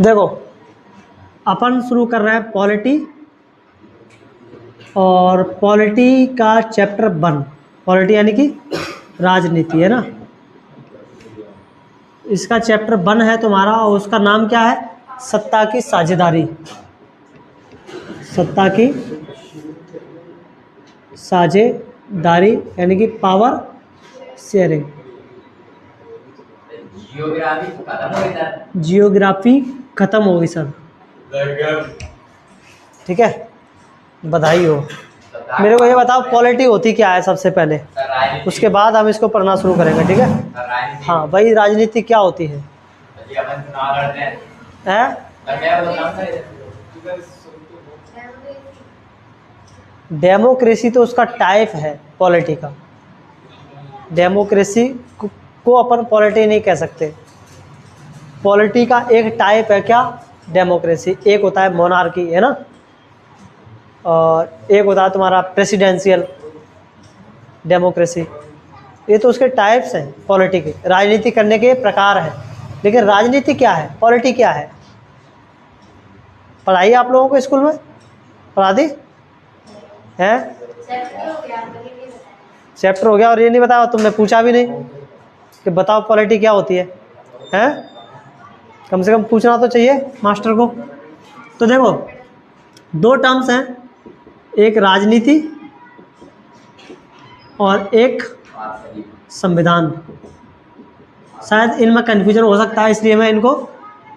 देखो अपन शुरू कर रहे हैं पॉलिटी, और पॉलिटी का चैप्टर 1, पॉलिटी यानी कि राजनीति है ना। इसका चैप्टर 1 है तुम्हारा, और उसका नाम क्या है? सत्ता की साझेदारी। सत्ता की साझेदारी यानी कि पावर शेयरिंग। जियोग्राफी खत्म हो गई सर, ठीक है, बधाई हो। मेरे को ये बताओ पॉलिटी होती क्या है सबसे पहले, उसके बाद हम इसको पढ़ना शुरू करेंगे, ठीक है। हाँ भाई, राजनीति क्या होती है? डेमोक्रेसी तो उसका टाइप है पॉलिटी का। डेमोक्रेसी को अपन पॉलिटी नहीं कह सकते। पॉलिटी का एक टाइप है क्या? डेमोक्रेसी। एक होता है मोनार्की, है ना, और एक होता है तुम्हारा प्रेसिडेंशियल डेमोक्रेसी। ये तो उसके टाइप्स हैं पॉलिटी के, राजनीति करने के प्रकार हैं। लेकिन राजनीति क्या है, पॉलिटी क्या है? पढ़ाई आप लोगों को स्कूल में पढ़ा दी है? चैप्टर हो गया और ये नहीं बताया, तुमने पूछा भी नहीं कि बताओ पॉलिटी क्या होती है, हैं? कम से कम पूछना तो चाहिए मास्टर को। तो देखो, दो टर्म्स हैं, एक राजनीति और एक संविधान। शायद इनमें कन्फ्यूजन हो सकता है, इसलिए मैं इनको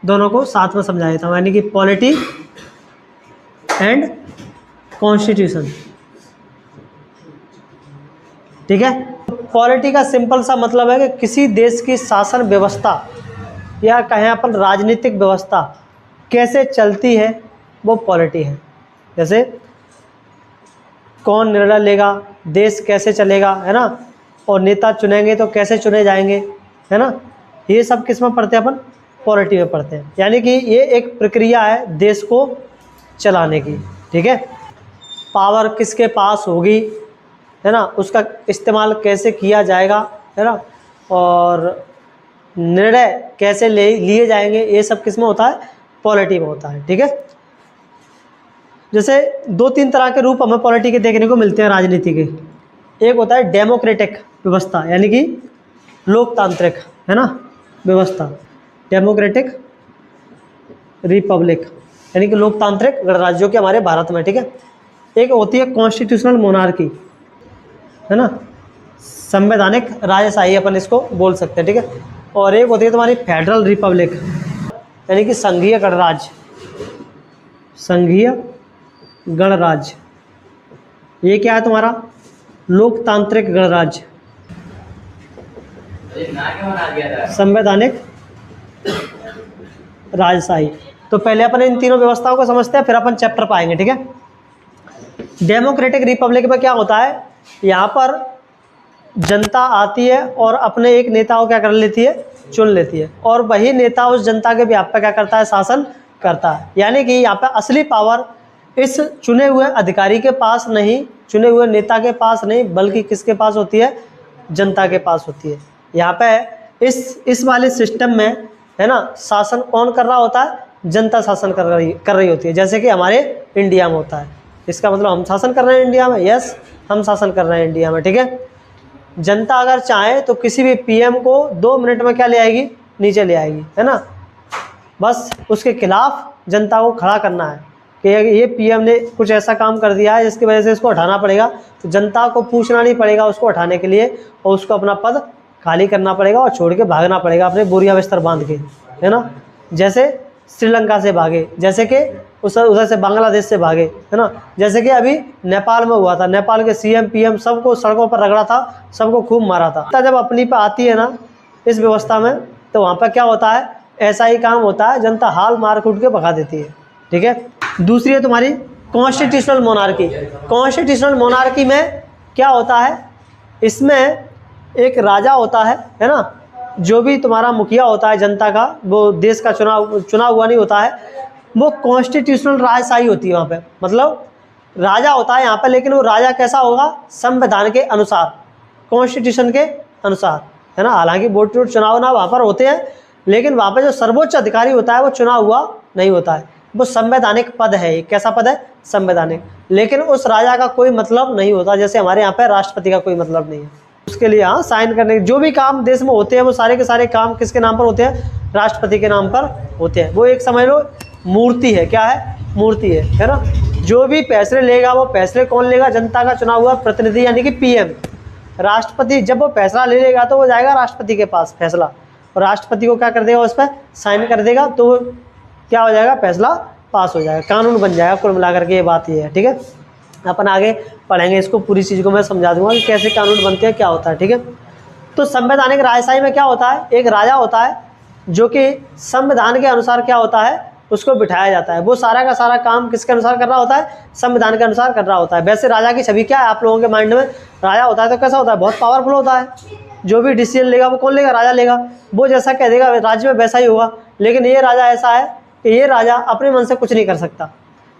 दोनों को साथ में समझा देता हूँ, यानी कि पॉलिटी एंड कॉन्स्टिट्यूशन, ठीक है। पॉलिटी का सिंपल सा मतलब है कि किसी देश की शासन व्यवस्था या कहें अपन राजनीतिक व्यवस्था कैसे चलती है, वो पॉलिटी है। जैसे कौन निर्णय लेगा, देश कैसे चलेगा, है ना, और नेता चुनेंगे तो कैसे चुने जाएंगे, है ना, ये सब किस में पढ़ते हैं अपन? पॉलिटी में पढ़ते हैं। यानी कि ये एक प्रक्रिया है देश को चलाने की, ठीक है। पावर किसके पास होगी, है ना, उसका इस्तेमाल कैसे किया जाएगा, है ना, और निर्णय कैसे लिए जाएंगे, ये सब किस में होता है? पॉलिटी में होता है, ठीक है। जैसे 2-3 तरह के रूप हमें पॉलिटी के देखने को मिलते हैं राजनीति के। एक होता है डेमोक्रेटिक व्यवस्था, यानी कि लोकतांत्रिक, है ना, व्यवस्था, डेमोक्रेटिक रिपब्लिक, यानी कि लोकतांत्रिक गणराज्य, जो कि हमारे भारत में, ठीक है। एक होती है कॉन्स्टिट्यूशनल मोनार्की, है ना, संवैधानिक राजशाही अपन इसको बोल सकते हैं, ठीक है। और एक होती है तुम्हारी फेडरल रिपब्लिक, यानी कि संघीय गणराज्य। संघीय गणराज्य ये क्या है तुम्हारा? लोकतांत्रिक गणराज्य। संवैधानिक राजशाही। तो पहले अपन इन तीनों व्यवस्थाओं को समझते हैं, फिर अपन चैप्टर पाएंगे, ठीक है। डेमोक्रेटिक रिपब्लिक में क्या होता है? यहाँ पर जनता आती है और अपने एक नेता को क्या कर लेती है? चुन लेती है, और वही नेता उस जनता के बीच पे क्या करता है? शासन करता है। यानी कि यहाँ पे असली पावर इस चुने हुए अधिकारी के पास नहीं, चुने हुए नेता के पास नहीं, बल्कि किसके पास होती है? जनता के पास होती है। यहाँ पे इस वाले सिस्टम में, है ना, शासन कौन कर रहा होता है? जनता शासन कर रही होती है। जैसे कि हमारे इंडिया में होता है। इसका मतलब हम शासन कर रहे हैं इंडिया में? यस, हम शासन कर रहे हैं इंडिया में, ठीक है। जनता अगर चाहे तो किसी भी पीएम को 2 मिनट में क्या ले आएगी? नीचे ले आएगी, है ना। बस उसके खिलाफ जनता को खड़ा करना है कि ये पीएम ने कुछ ऐसा काम कर दिया है जिसकी वजह से इसको हटाना पड़ेगा। तो जनता को पूछना नहीं पड़ेगा उसको हटाने के लिए, और उसको अपना पद खाली करना पड़ेगा और छोड़ के भागना पड़ेगा अपने बोरिया बिस्तर बांध के, है ना। जैसे श्रीलंका से भागे, जैसे कि उधर से बांग्लादेश से भागे, है ना। जैसे कि अभी नेपाल में हुआ था, नेपाल के सीएम पीएम सबको सड़कों पर रगड़ा था, सबको खूब मारा था। जब अपनी पे आती है ना इस व्यवस्था में, तो वहाँ पर क्या होता है? ऐसा ही काम होता है, जनता हाल मार कूट के भगा देती है, ठीक है। दूसरी है तुम्हारी कॉन्स्टिट्यूशनल मोनार्की। कॉन्स्टिट्यूशनल मोनार्की में क्या होता है? इसमें एक राजा होता है ना, जो भी तुम्हारा मुखिया होता है जनता का, वो देश का चुना हुआ नहीं होता है, वो कॉन्स्टिट्यूशनल राजशाही होती है वहाँ पे। मतलब राजा होता है यहाँ पे, लेकिन वो राजा कैसा होगा? संविधान के अनुसार, कॉन्स्टिट्यूशन के अनुसार, है ना। हालांकि वोट चुनाव ना वहाँ पर होते हैं, लेकिन वहाँ पे जो सर्वोच्च अधिकारी होता है वो चुना हुआ नहीं होता है, वो संवैधानिक पद है। कैसा पद है? संवैधानिक। लेकिन उस राजा का कोई मतलब नहीं होता, जैसे हमारे यहाँ पे राष्ट्रपति का कोई मतलब नहीं है। उसके लिए हाँ साइन करने, जो भी काम देश में होते हैं वो सारे के सारे काम किसके नाम पर होते हैं? राष्ट्रपति के नाम पर होते हैं। वो एक समझ लो मूर्ति है। क्या है? मूर्ति है ना। जो भी फैसले लेगा वो फैसले कौन लेगा? जनता का चुना हुआ प्रतिनिधि यानी कि पीएम। राष्ट्रपति जब वो फैसला ले लेगा तो वो जाएगा राष्ट्रपति के पास फैसला, और राष्ट्रपति को क्या कर देगा? उस पर साइन कर देगा, तो क्या हो जाएगा? फैसला पास हो जाएगा, कानून बन जाएगा। कुल मिलाकर के ये बात ये है। ठीक है, अपन आगे पढ़ेंगे इसको, पूरी चीज़ को मैं समझा दूंगा कि कैसे कानून बनते हैं, क्या होता है। ठीक है, तो संवैधानिक राजशाही में क्या होता है? एक राजा होता है जो कि संविधान के अनुसार क्या होता है? उसको बिठाया जाता है। वो सारा का सारा काम किसके अनुसार कर रहा होता है? संविधान के अनुसार कर रहा होता है। वैसे राजा की छवि क्या है आप लोगों के माइंड में? राजा होता है तो कैसा होता है? बहुत पावरफुल होता है। जो भी डिसीजन लेगा वो कौन लेगा? राजा लेगा। वो जैसा कह देगा राज्य में वैसा ही होगा। लेकिन ये राजा ऐसा है कि ये राजा अपने मन से कुछ नहीं कर सकता।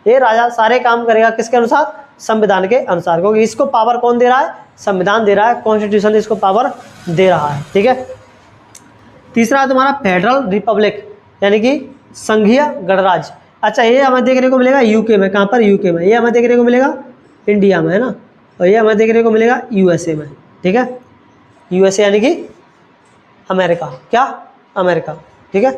ये राजा सारे काम करेगा किसके अनुसार? संविधान के अनुसार, क्योंकि इसको पावर कौन दे रहा है? संविधान दे रहा है, कॉन्स्टिट्यूशन इसको पावर दे रहा है। ठीक है, तीसरा है तुम्हारा फेडरल रिपब्लिक यानी कि संघीय गणराज्य। अच्छा, ये हमें देखने को मिलेगा यूके में। कहाँ पर? यूके में। ये हमें देखने को मिलेगा इंडिया में, है ना। और ये हमें देखने को मिलेगा यूएसए में। ठीक है, यूएसए यानी कि अमेरिका। क्या? अमेरिका। ठीक है,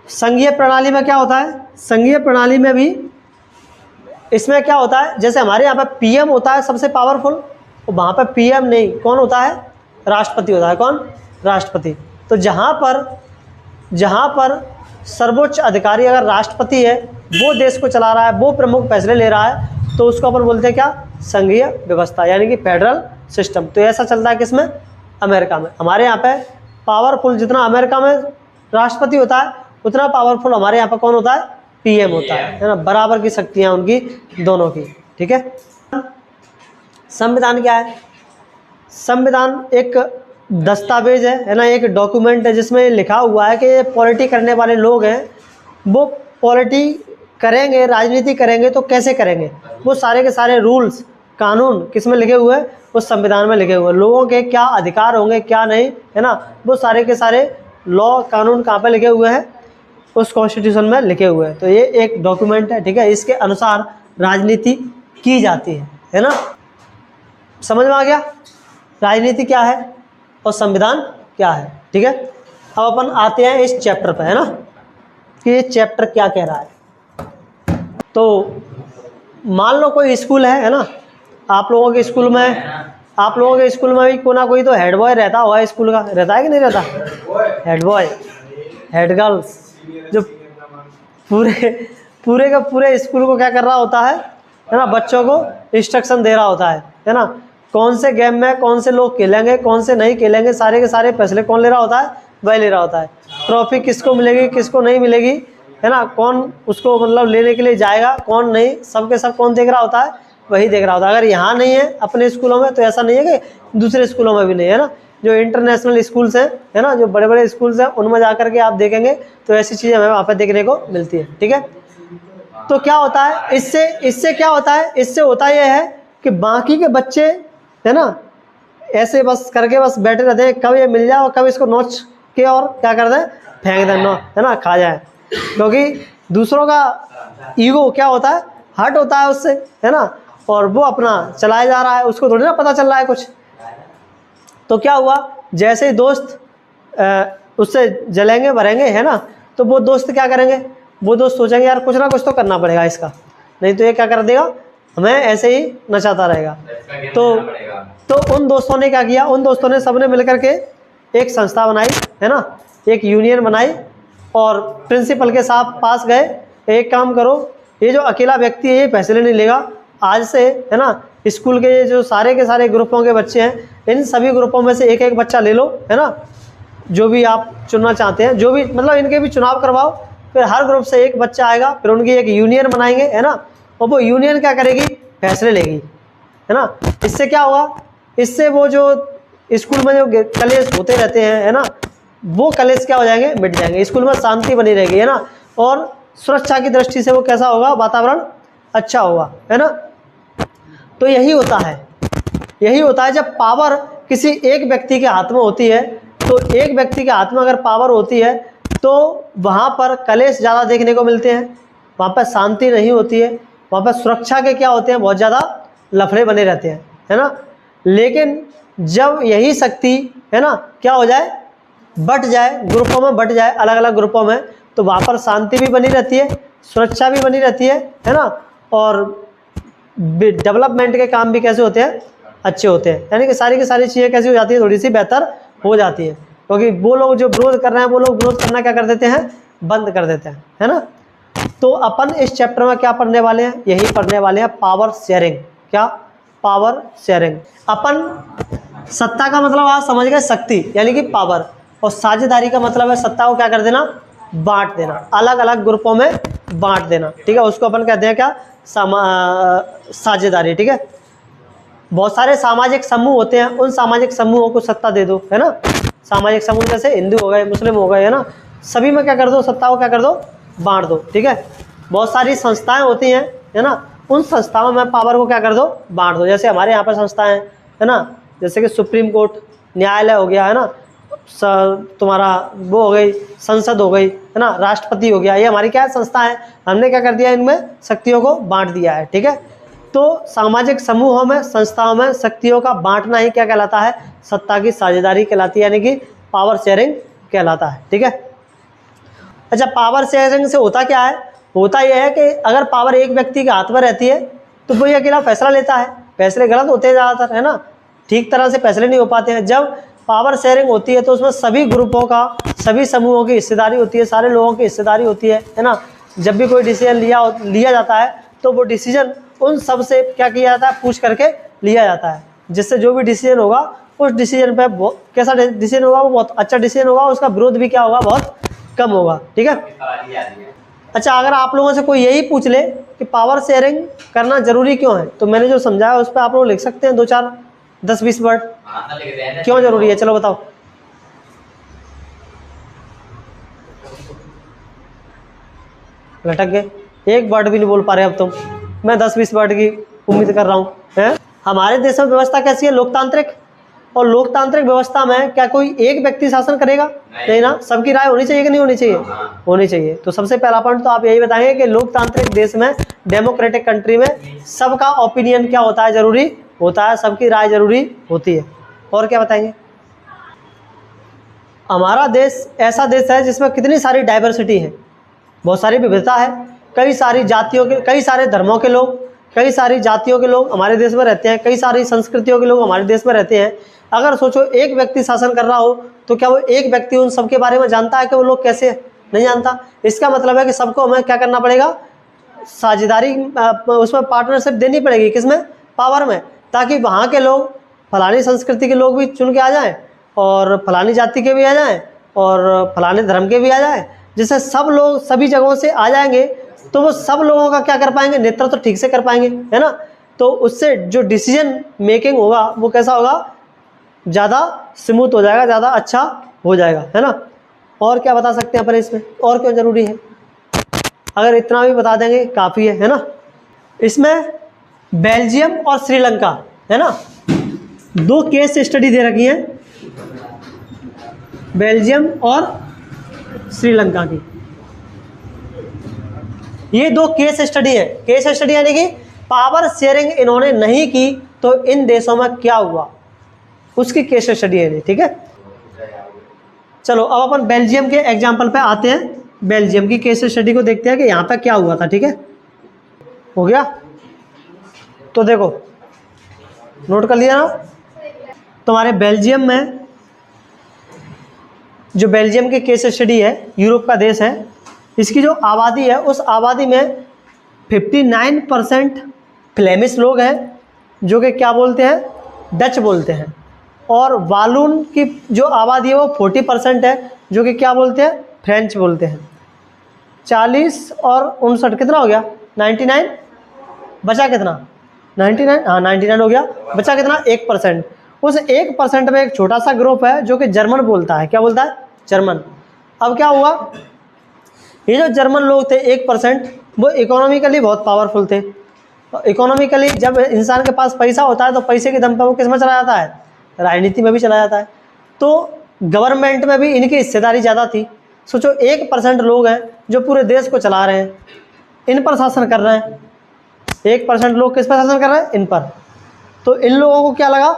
संघीय प्रणाली में क्या होता है? संघीय प्रणाली में भी इसमें क्या होता है? जैसे हमारे यहाँ पर पीएम होता है सबसे पावरफुल, तो वहाँ पर पीएम नहीं, कौन होता है? राष्ट्रपति होता है। कौन? राष्ट्रपति। तो जहाँ पर सर्वोच्च अधिकारी अगर राष्ट्रपति है, वो देश को चला रहा है, वो प्रमुख फैसले ले रहा है, तो उसको अपन बोलते हैं क्या? संघीय व्यवस्था यानी कि फेडरल सिस्टम। तो ऐसा चलता है किसमें? अमेरिका में। हमारे यहाँ पे पावरफुल जितना अमेरिका में राष्ट्रपति होता है उतना पावरफुल हमारे यहाँ पर कौन होता है? पीएम होता है ना। बराबर की शक्तियाँ उनकी दोनों की। ठीक है, संविधान क्या है? संविधान एक दस्तावेज है ना, एक डॉक्यूमेंट है जिसमें लिखा हुआ है कि पॉलिटी करने वाले लोग हैं, वो पॉलिटी करेंगे, राजनीति करेंगे तो कैसे करेंगे? वो सारे के सारे रूल्स कानून किस में लिखे हुए हैं? उस संविधान में लिखे हुए हैं। लोगों के क्या अधिकार होंगे क्या नहीं, है ना, वो सारे के सारे लॉ कानून कहाँ पे लिखे हुए हैं? उस कॉन्स्टिट्यूशन में लिखे हुए हैं। तो ये एक डॉक्यूमेंट है। ठीक है, इसके अनुसार राजनीति की जाती है ना। समझ में आ गया राजनीति क्या है और संविधान क्या है? ठीक है, अब अपन आते हैं इस चैप्टर पे, है ना, कि ये चैप्टर क्या कह रहा है। तो मान लो कोई स्कूल है ना, आप लोगों के स्कूल में भी कोई ना कोई तो हेड बॉय रहता हुआ है, स्कूल का रहता है कि नहीं रहता? हेड बॉय, हेड गर्ल्स, जो पूरे का पूरे स्कूल को क्या कर रहा होता है ना, बच्चों को इंस्ट्रक्शन दे रहा होता है ना। कौन से गेम में कौन से लोग खेलेंगे, कौन से नहीं खेलेंगे, सारे के सारे फैसले कौन ले रहा होता है? वह ले रहा होता है। ट्रॉफी किसको मिलेगी, किसको नहीं मिलेगी, है ना, कौन उसको मतलब लेने के लिए जाएगा, कौन नहीं, सब के सब कौन देख रहा होता है? वही देख रहा होता है। अगर यहाँ नहीं है अपने स्कूलों में तो ऐसा नहीं है कि दूसरे स्कूलों में भी नहीं है ना। जो इंटरनेशनल स्कूल्स हैं, है ना, जो बड़े बड़े स्कूल्स हैं, उनमें जा कर के आप देखेंगे तो ऐसी चीज़ें हमें वहाँ पर देखने को मिलती है। ठीक है, तो क्या होता है इससे क्या होता है? इससे होता यह है कि बाकी के बच्चे, है ना, ऐसे बस करके बस बैठे रहते हैं, कब ये मिल जाए और कब इसको नोच के और क्या कर दें? फेंक दें, है ना, खा जाए। क्योंकि दूसरों का ईगो क्या होता है? हर्ट होता है उससे, है ना, और वो अपना चलाया जा रहा है, उसको थोड़ी ना पता चल रहा है कुछ। तो क्या हुआ, जैसे ही दोस्त उससे जलेंगे भरेंगे, है ना, तो वो दोस्त क्या करेंगे? वो दोस्त सोचेंगे यार कुछ ना कुछ तो करना पड़ेगा इसका, नहीं तो ये क्या कर देगा, हमें ऐसे ही नचाता रहेगा। तो उन दोस्तों ने क्या किया? उन दोस्तों ने सबने मिलकर के एक संस्था बनाई, है ना, एक यूनियन बनाई, और प्रिंसिपल के साथ पास गए, एक काम करो, ये जो अकेला व्यक्ति है ये फैसले नहीं लेगा, आज से, है ना, स्कूल के ये जो सारे के सारे ग्रुपों के बच्चे हैं, इन सभी ग्रुपों में से एक एक बच्चा ले लो, है ना, जो भी आप चुनना चाहते हैं, जो भी मतलब इनके भी चुनाव करवाओ, फिर हर ग्रुप से एक बच्चा आएगा, फिर उनकी एक यूनियन बनाएंगे, है ना, और वो यूनियन क्या करेगी? फैसले लेगी, है ना। इससे क्या होगा? इससे वो जो स्कूल में जो कलेश होते रहते हैं, है ना, वो कलेश क्या हो जाएंगे? मिट जाएंगे। स्कूल में शांति बनी रहेगी, है ना, और सुरक्षा की दृष्टि से वो कैसा होगा? वातावरण अच्छा होगा, है ना। तो यही होता है, यही होता है जब पावर किसी एक व्यक्ति के हाथ में होती है, तो एक व्यक्ति के हाथ में अगर पावर होती है तो वहाँ पर कलेश ज़्यादा देखने को मिलते हैं, वहाँ पर शांति नहीं होती है, वहाँ पर सुरक्षा के क्या होते हैं, बहुत ज़्यादा लफड़े बने रहते हैं, है ना। लेकिन जब यही शक्ति, है ना, क्या हो जाए, बट जाए, ग्रुपों में बट जाए, अलग अलग ग्रुपों में, तो वहाँ पर शांति भी बनी रहती है, सुरक्षा भी बनी रहती है ना, और डेवलपमेंट के काम भी कैसे होते हैं, अच्छे होते हैं। यानी कि सारी की सारी चीज़ें कैसी हो जाती है, थोड़ी सी बेहतर हो जाती है, क्योंकि वो लोग जो विरोध कर रहे हैं वो लोग विरोध करना क्या कर देते हैं, बंद कर देते हैं, है ना। तो अपन इस चैप्टर में क्या पढ़ने वाले हैं, यही पढ़ने वाले हैं पावर शेयरिंग। क्या, पावर शेयरिंग। अपन सत्ता का मतलब आज समझ गए, शक्ति यानी कि पावर, और साझेदारी का मतलब है सत्ता को क्या कर देना, बांट देना, अलग अलग ग्रुपों में बांट देना, ठीक है। उसको अपन कहते हैं क्या, साझेदारी, ठीक है। बहुत सारे सामाजिक समूह होते हैं, उन सामाजिक समूहों को सत्ता दे दो, है ना। सामाजिक समूह जैसे हिंदू हो गए, मुस्लिम हो गए, है ना, सभी में क्या कर दो, सत्ता को क्या कर दो, बांट दो, ठीक है। बहुत सारी संस्थाएं होती हैं, है ना, उन संस्थाओं में पावर को क्या कर दो, बांट दो। जैसे हमारे यहाँ पर संस्थाएं, है ना, जैसे कि सुप्रीम कोर्ट, न्यायालय हो गया, है ना, तुम्हारा वो हो गई, संसद हो गई, है ना, राष्ट्रपति हो गया, ये हमारी क्या है, संस्था है। हमने क्या कर दिया, इनमें शक्तियों को बांट दिया है, ठीक है। तो सामाजिक समूहों में, संस्थाओं में शक्तियों का बांटना ही क्या कहलाता है, सत्ता की साझेदारी कहलाती है, यानी कि पावर शेयरिंग कहलाता है, ठीक है। अच्छा, पावर शेयरिंग से होता क्या है, होता यह है कि अगर पावर एक व्यक्ति के हाथ में रहती है तो वो अकेला फैसला लेता है, फैसले गलत होते हैं ज़्यादातर, है ना, ठीक तरह से फैसले नहीं हो पाते हैं। जब पावर शेयरिंग होती है तो उसमें सभी ग्रुपों का, सभी समूहों की हिस्सेदारी होती है, सारे लोगों की हिस्सेदारी होती है ना। जब भी कोई डिसीजन लिया जाता है तो वो डिसीजन उन सब से क्या किया जाता है, पूछ करके लिया जाता है, जिससे जो भी डिसीजन होगा उस डिसीजन पे कैसा डिसीजन होगा, वो बहुत अच्छा डिसीजन होगा, उसका विरोध भी क्या होगा, बहुत कम होगा, ठीक है। अच्छा, अगर आप लोगों से कोई यही पूछ ले कि पावर शेयरिंग करना जरूरी क्यों है, तो मैंने जो समझाया उस पर आप लोग लिख सकते हैं 2-4 10-20 वर्ड, क्यों जरूरी है, चलो बताओ। लटक गए, एक वर्ड भी नहीं बोल पा रहे अब तुम। मैं 10-20 वर्ड की उम्मीद कर रहा हूँ, है। हमारे देश में व्यवस्था कैसी है, लोकतांत्रिक, और लोकतांत्रिक व्यवस्था में क्या कोई एक व्यक्ति शासन करेगा, नहीं ना, सबकी राय होनी चाहिए कि नहीं होनी चाहिए, होनी चाहिए। तो सबसे पहला पॉइंट तो आप यही बताएंगे कि लोकतांत्रिक देश में, डेमोक्रेटिक कंट्री में सबका ओपिनियन क्या होता है, जरूरी होता है, सबकी राय जरूरी होती है। और क्या बताएंगे। हमारा देश ऐसा देश है जिसमें कितनी सारी डाइवर्सिटी है, बहुत सारी विविधता है, कई सारी जातियों के, कई सारे धर्मों के लोग, कई सारी जातियों के लोग हमारे देश में रहते हैं, कई सारी संस्कृतियों के लोग हमारे देश में रहते हैं। अगर सोचो एक व्यक्ति शासन कर रहा हो तो क्या वो एक व्यक्ति उन सब के बारे में जानता है कि वो लोग कैसे, नहीं जानता। इसका मतलब है कि सबको हमें क्या करना पड़ेगा, साझेदारी, उसमें पार्टनरशिप देनी पड़ेगी, किसमें, पावर में, ताकि वहाँ के लोग, फलानी संस्कृति के लोग भी चुन के आ जाएँ, और फलानी जाति के भी आ जाएँ, और फलाने धर्म के भी आ जाएँ। जिससे सब लोग सभी जगहों से आ जाएंगे तो वो सब लोगों का क्या कर पाएंगे, नेतृत्व तो ठीक से कर पाएंगे, है ना। तो उससे जो डिसीजन मेकिंग होगा वो कैसा होगा, ज़्यादा स्मूथ हो जाएगा, ज़्यादा अच्छा हो जाएगा, है ना। और क्या बता सकते हैं अपन इसमें, और क्यों ज़रूरी है, अगर इतना भी बता देंगे काफ़ी है ना। इसमें बेल्जियम और श्रीलंका, है ना, 2 केस स्टडी दे रखी हैं, बेल्जियम और श्रीलंका की। ये 2 केस स्टडी है। केस स्टडी यानी कि पावर शेयरिंग इन्होंने नहीं की तो इन देशों में क्या हुआ, उसकी केस स्टडी है, ठीक है। चलो अब अपन बेल्जियम के एग्जाम्पल पे आते हैं, बेल्जियम की केस स्टडी को देखते हैं कि यहाँ पे क्या हुआ था, ठीक है। हो गया, तो देखो नोट कर लिया ना। तुम्हारे बेल्जियम में, जो बेल्जियम की केस स्टडी है, यूरोप का देश है, इसकी जो आबादी है उस आबादी में 59% फ्लेमिश लोग हैं, जो कि क्या बोलते हैं, डच बोलते हैं, और वालून की जो आबादी है वो 40% है, जो कि क्या बोलते हैं, फ्रेंच बोलते हैं। 40 और 59 कितना हो गया, 99, बचा कितना, 99, हाँ 99 हो गया, बचा कितना, 1%। उस 1% में एक छोटा सा ग्रुप है जो कि जर्मन बोलता है, क्या बोलता है, जर्मन। अब क्या हुआ, ये जो जर्मन लोग थे 1%, वो इकोनॉमिकली बहुत पावरफुल थे, इकोनॉमिकली जब इंसान के पास पैसा होता है तो पैसे के दम पर वो किस में चला जाता है, राजनीति में भी चला जाता है। तो गवर्नमेंट में भी इनकी हिस्सेदारी ज़्यादा थी। सोचो 1% लोग हैं जो पूरे देश को चला रहे हैं, इन पर शासन कर रहे हैं। 1% लोग किस पर शासन कर रहे हैं, इन पर। तो इन लोगों को क्या लगा,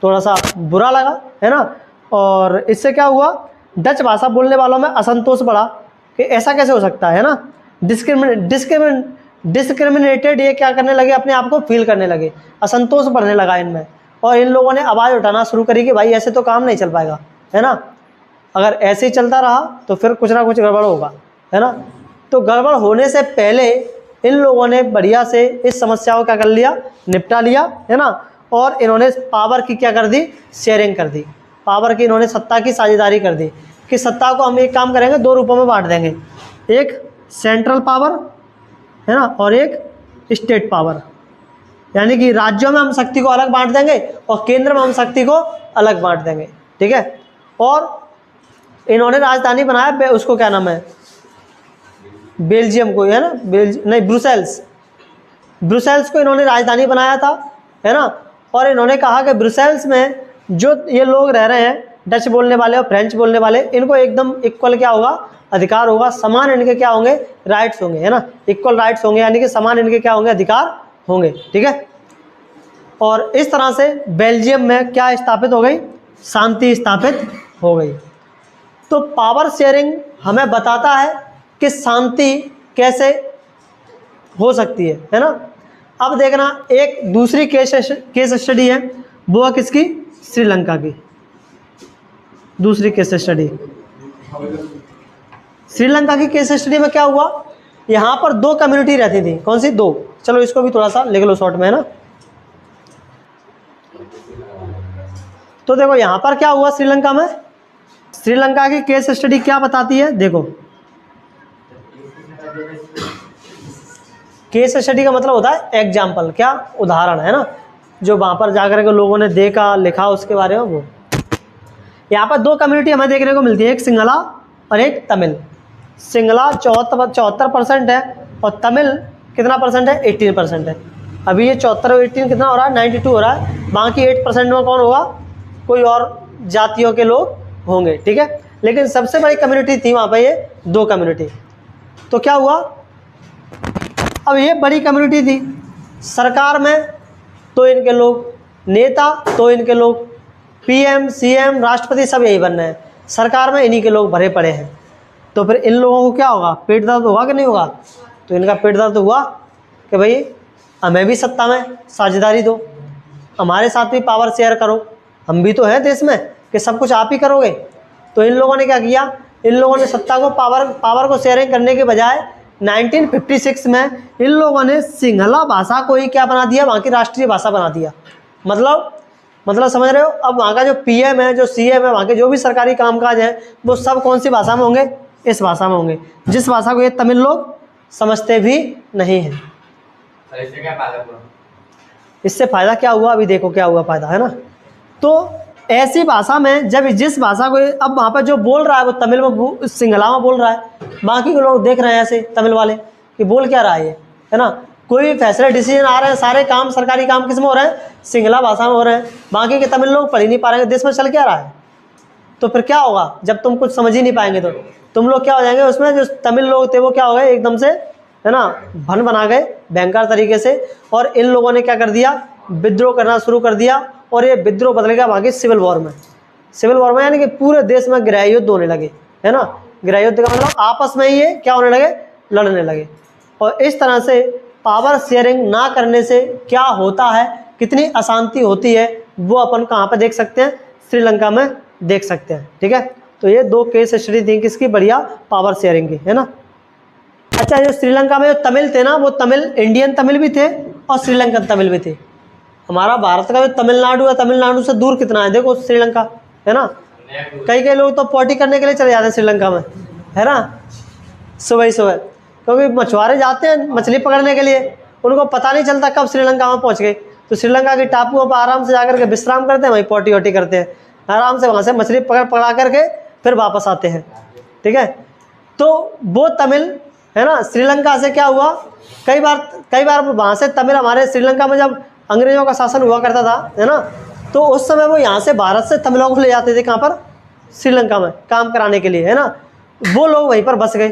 थोड़ा सा बुरा लगा, है ना। और इससे क्या हुआ, डच भाषा बोलने वालों में असंतोष बढ़ा कि ऐसा कैसे हो सकता है ना। डिस्क्रिमिनेटेड ये क्या करने लगे, अपने आप को फील करने लगे, असंतोष बढ़ने लगा इनमें। और इन लोगों ने आवाज़ उठाना शुरू करी कि भाई ऐसे तो काम नहीं चल पाएगा, है ना। अगर ऐसे ही चलता रहा तो फिर कुछ ना कुछ गड़बड़ होगा, है ना। तो गड़बड़ होने से पहले इन लोगों ने बढ़िया से इस समस्या को क्या कर लिया, निपटा लिया, है ना। और इन्होंने पावर की क्या कर दी, शेयरिंग कर दी। पावर की इन्होंने सत्ता की साझेदारी कर दी कि सत्ता को हम एक काम करेंगे, 2 रूपों में बांट देंगे, एक सेंट्रल पावर, है ना, और एक स्टेट पावर। यानी कि राज्यों में हम शक्ति को अलग बांट देंगे और केंद्र में हम शक्ति को अलग बांट देंगे, ठीक है। और इन्होंने राजधानी बनाया, उसको क्या नाम है, बेल्जियम को, है ना, ब्रुसेल्स को इन्होंने राजधानी बनाया था, है ना। और इन्होंने कहा कि ब्रुसेल्स में जो ये लोग रह रहे हैं, डच बोलने वाले और फ्रेंच बोलने वाले, इनको एकदम इक्वल क्या होगा, अधिकार होगा, समान इनके क्या होंगे, राइट्स होंगे, है ना, इक्वल राइट्स होंगे, यानी कि समान इनके क्या होंगे, अधिकार होंगे, ठीक है। और इस तरह से बेल्जियम में क्या स्थापित हो गई, शांति स्थापित हो गई। तो पावर शेयरिंग हमें बताता है कि शांति कैसे हो सकती है ना। अब देखना एक दूसरी केस स्टडी है, वो है किसकी, श्रीलंका की। दूसरी केस स्टडी, श्रीलंका की केस स्टडी में क्या हुआ, यहाँ पर 2 कम्युनिटी रहती थी। कौन सी 2, चलो इसको भी थोड़ा सा लिख लो शॉर्ट में, है ना। तो देखो यहाँ पर क्या हुआ, श्रीलंका में, श्रीलंका की केस स्टडी क्या बताती है, देखो केस स्टडी का मतलब होता है एग्जाम्पल, क्या, उदाहरण, है ना, जो वहाँ पर जाकर के लोगों ने देखा, लिखा उसके बारे में। वो यहाँ पर 2 कम्युनिटी हमें देखने को मिलती है, एक सिंगला और एक तमिल। सिंगला 74% है और तमिल कितना परसेंट है, 18% है। अभी ये 74 और 18 कितना हो रहा है, 92 हो रहा है। बाकी 8% में कौन होगा, कोई और जातियों के लोग होंगे, ठीक है। लेकिन सबसे बड़ी कम्युनिटी थी वहाँ पर ये 2 कम्युनिटी। तो क्या हुआ, अब ये बड़ी कम्युनिटी थी, सरकार में तो इनके लोग, नेता तो इनके लोग, पीएम, सीएम, राष्ट्रपति सब यही बन रहे हैं, सरकार में इन्हीं के लोग भरे पड़े हैं। तो फिर इन लोगों को क्या होगा, पेट दर्द होगा कि नहीं होगा। तो इनका पेट दर्द हुआ कि भाई हमें भी सत्ता में साझेदारी दो, हमारे साथ भी पावर शेयर करो, हम भी तो हैं देश में कि सब कुछ आप ही करोगे। तो इन लोगों ने क्या किया, इन लोगों ने सत्ता को पावर को शेयरिंग करने के बजाय 1956 में इन लोगों ने सिंहला भाषा को ही क्या बना दिया, वहाँ की राष्ट्रीय भाषा बना दिया। मतलब समझ रहे हो, अब वहाँ का जो पीएम है, जो सीएम है, वहाँ के जो भी सरकारी कामकाज हैं, वो सब कौन सी भाषा में होंगे, इस भाषा में होंगे, जिस भाषा को ये तमिल लोग समझते भी नहीं हैं। इससे फ़ायदा क्या हुआ, अभी देखो क्या हुआ फ़ायदा, है ना। तो ऐसी भाषा में जब जिस भाषा को अब वहाँ पर जो बोल रहा है वो तमिल में, सिंगला में बोल रहा है, बाकी के लोग देख रहे हैं ऐसे तमिल वाले कि बोल क्या रहा है ये, है ना। कोई भी फैसले डिसीजन आ रहे हैं, सारे काम, सरकारी काम किस में हो रहे हैं, सिंगला भाषा में हो रहे हैं। बाकी के तमिल लोग पढ़ ही नहीं पा रहे हैं, देश में चल क्या रहा है। तो फिर क्या होगा, जब तुम कुछ समझ ही नहीं पाएंगे तो तुम लोग क्या हो जाएंगे, उसमें जो तमिल लोग थे वो क्या हो गए एकदम से, है ना, भन बना गए भयंकर तरीके से। और इन लोगों ने क्या कर दिया, विद्रोह करना शुरू कर दिया। और ये विद्रोह बदल गया वहाँ की सिविल वॉर में। सिविल वॉर में यानी कि पूरे देश में गृह युद्ध होने लगे, है ना। गृह युद्ध का मतलब आपस में ही ये क्या होने लगे, लड़ने लगे। और इस तरह से पावर शेयरिंग ना करने से क्या होता है, कितनी अशांति होती है, वो अपन कहाँ पर देख सकते हैं, श्रीलंका में देख सकते हैं, ठीक है। तो ये 2 केस स्टडी थी किसकी, बढ़िया, पावर शेयरिंग की, है ना। अच्छा, जो श्रीलंका में जो तमिल थे ना, वो तमिल इंडियन तमिल भी थे और श्रीलंकन तमिल भी थे। हमारा भारत का जो तमिलनाडु है, तमिलनाडु से दूर कितना है देखो श्रीलंका, है ना। कई लोग तो पार्टी करने के लिए चले जाते हैं श्रीलंका में, है ना, सुबह ही सुबह, क्योंकि मछुआरे जाते हैं मछली पकड़ने के लिए, उनको पता नहीं चलता कब श्रीलंका में पहुंच गए। तो श्रीलंका के टापुओं पर आराम से जाकर के विश्राम करते हैं, वहीं पार्टी वार्टी करते हैं, आराम से वहाँ से मछली पकड़ा करके फिर वापस आते हैं, ठीक है। तो वो तमिल है ना। श्रीलंका से क्या हुआ, कई बार वहाँ से तमिल, हमारे श्रीलंका में जब अंग्रेजों का शासन हुआ करता था, है ना, तो उस समय वो यहाँ से भारत से तमिलों को ले जाते थे कहाँ पर, श्रीलंका में काम कराने के लिए, है ना। वो लोग वहीं पर बस गए,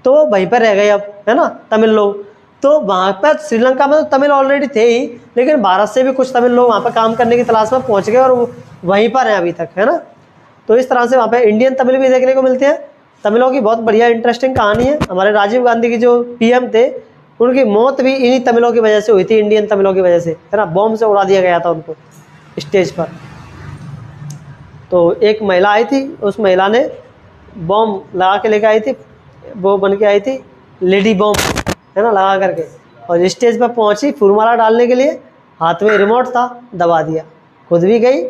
तो वहीं पर रह गए अब, है ना, तमिल लोग। तो वहाँ पर श्रीलंका में तो तमिल ऑलरेडी थे ही, लेकिन भारत से भी कुछ तमिल लोग वहाँ पर काम करने की तलाश में पहुँच गए और वो वहीं पर हैं अभी तक, है ना। तो इस तरह से वहाँ पे इंडियन तमिल भी देखने को मिलते हैं। तमिलों की बहुत बढ़िया इंटरेस्टिंग कहानी है। हमारे राजीव गांधी की जो पीएम थे, उनकी मौत भी इन्हीं तमिलों की वजह से हुई थी, इंडियन तमिलों की वजह से, है ना। बॉम्ब से उड़ा दिया गया था उनको स्टेज पर। तो एक महिला आई थी, उस महिला ने बॉम्ब लगा के लेकर आई थी, वो बन के आई थी लेडी बॉम्ब, है ना, लगा करके, और स्टेज पर पहुंची फूलमाला डालने के लिए, हाथ में रिमोट था, दबा दिया, खुद भी गई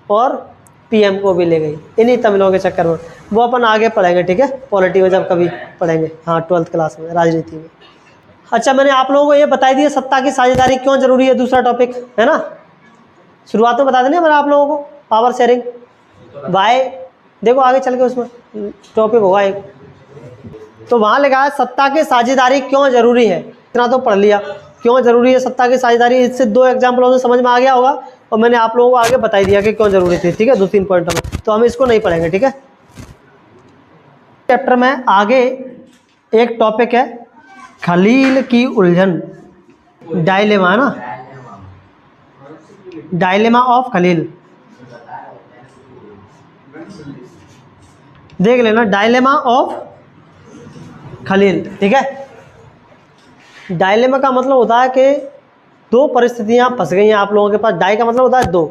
और पीएम को भी ले गई, इन्हीं तमिलों के चक्कर में। वो अपन आगे पढ़ेंगे, ठीक है, पॉलिटी में जब कभी पढ़ेंगे, हाँ 12th क्लास में, राजनीति में। अच्छा, मैंने आप लोगों को ये बता दिया सत्ता की साझेदारी क्यों जरूरी है, दूसरा टॉपिक, है ना। शुरुआत में बता देना मैंने आप लोगों को, पावर शेयरिंग बाय, देखो आगे चल के उसमें टॉपिक होगा एक, तो वहाँ लिखा है सत्ता की साझेदारी क्यों जरूरी है। इतना तो पढ़ लिया, क्यों जरूरी है सत्ता की साझेदारी, इससे 2 एग्जाम्पलों से समझ में आ गया होगा, और मैंने आप लोगों को आगे बता दिया कि क्यों जरूरी थी, ठीक है, 2-3 पॉइंटों में। तो हम इसको नहीं पढ़ेंगे, ठीक है। चैप्टर में आगे एक टॉपिक है खलील की उलझन, डायलेमा, है ना, डायलेमा ऑफ खलील, देख लेना, डायलेमा ऑफ खलील, ठीक है। डायलेमा का मतलब होता है कि 2 परिस्थितियां फंस गई हैं आप लोगों के पास। डाई का मतलब होता है 2,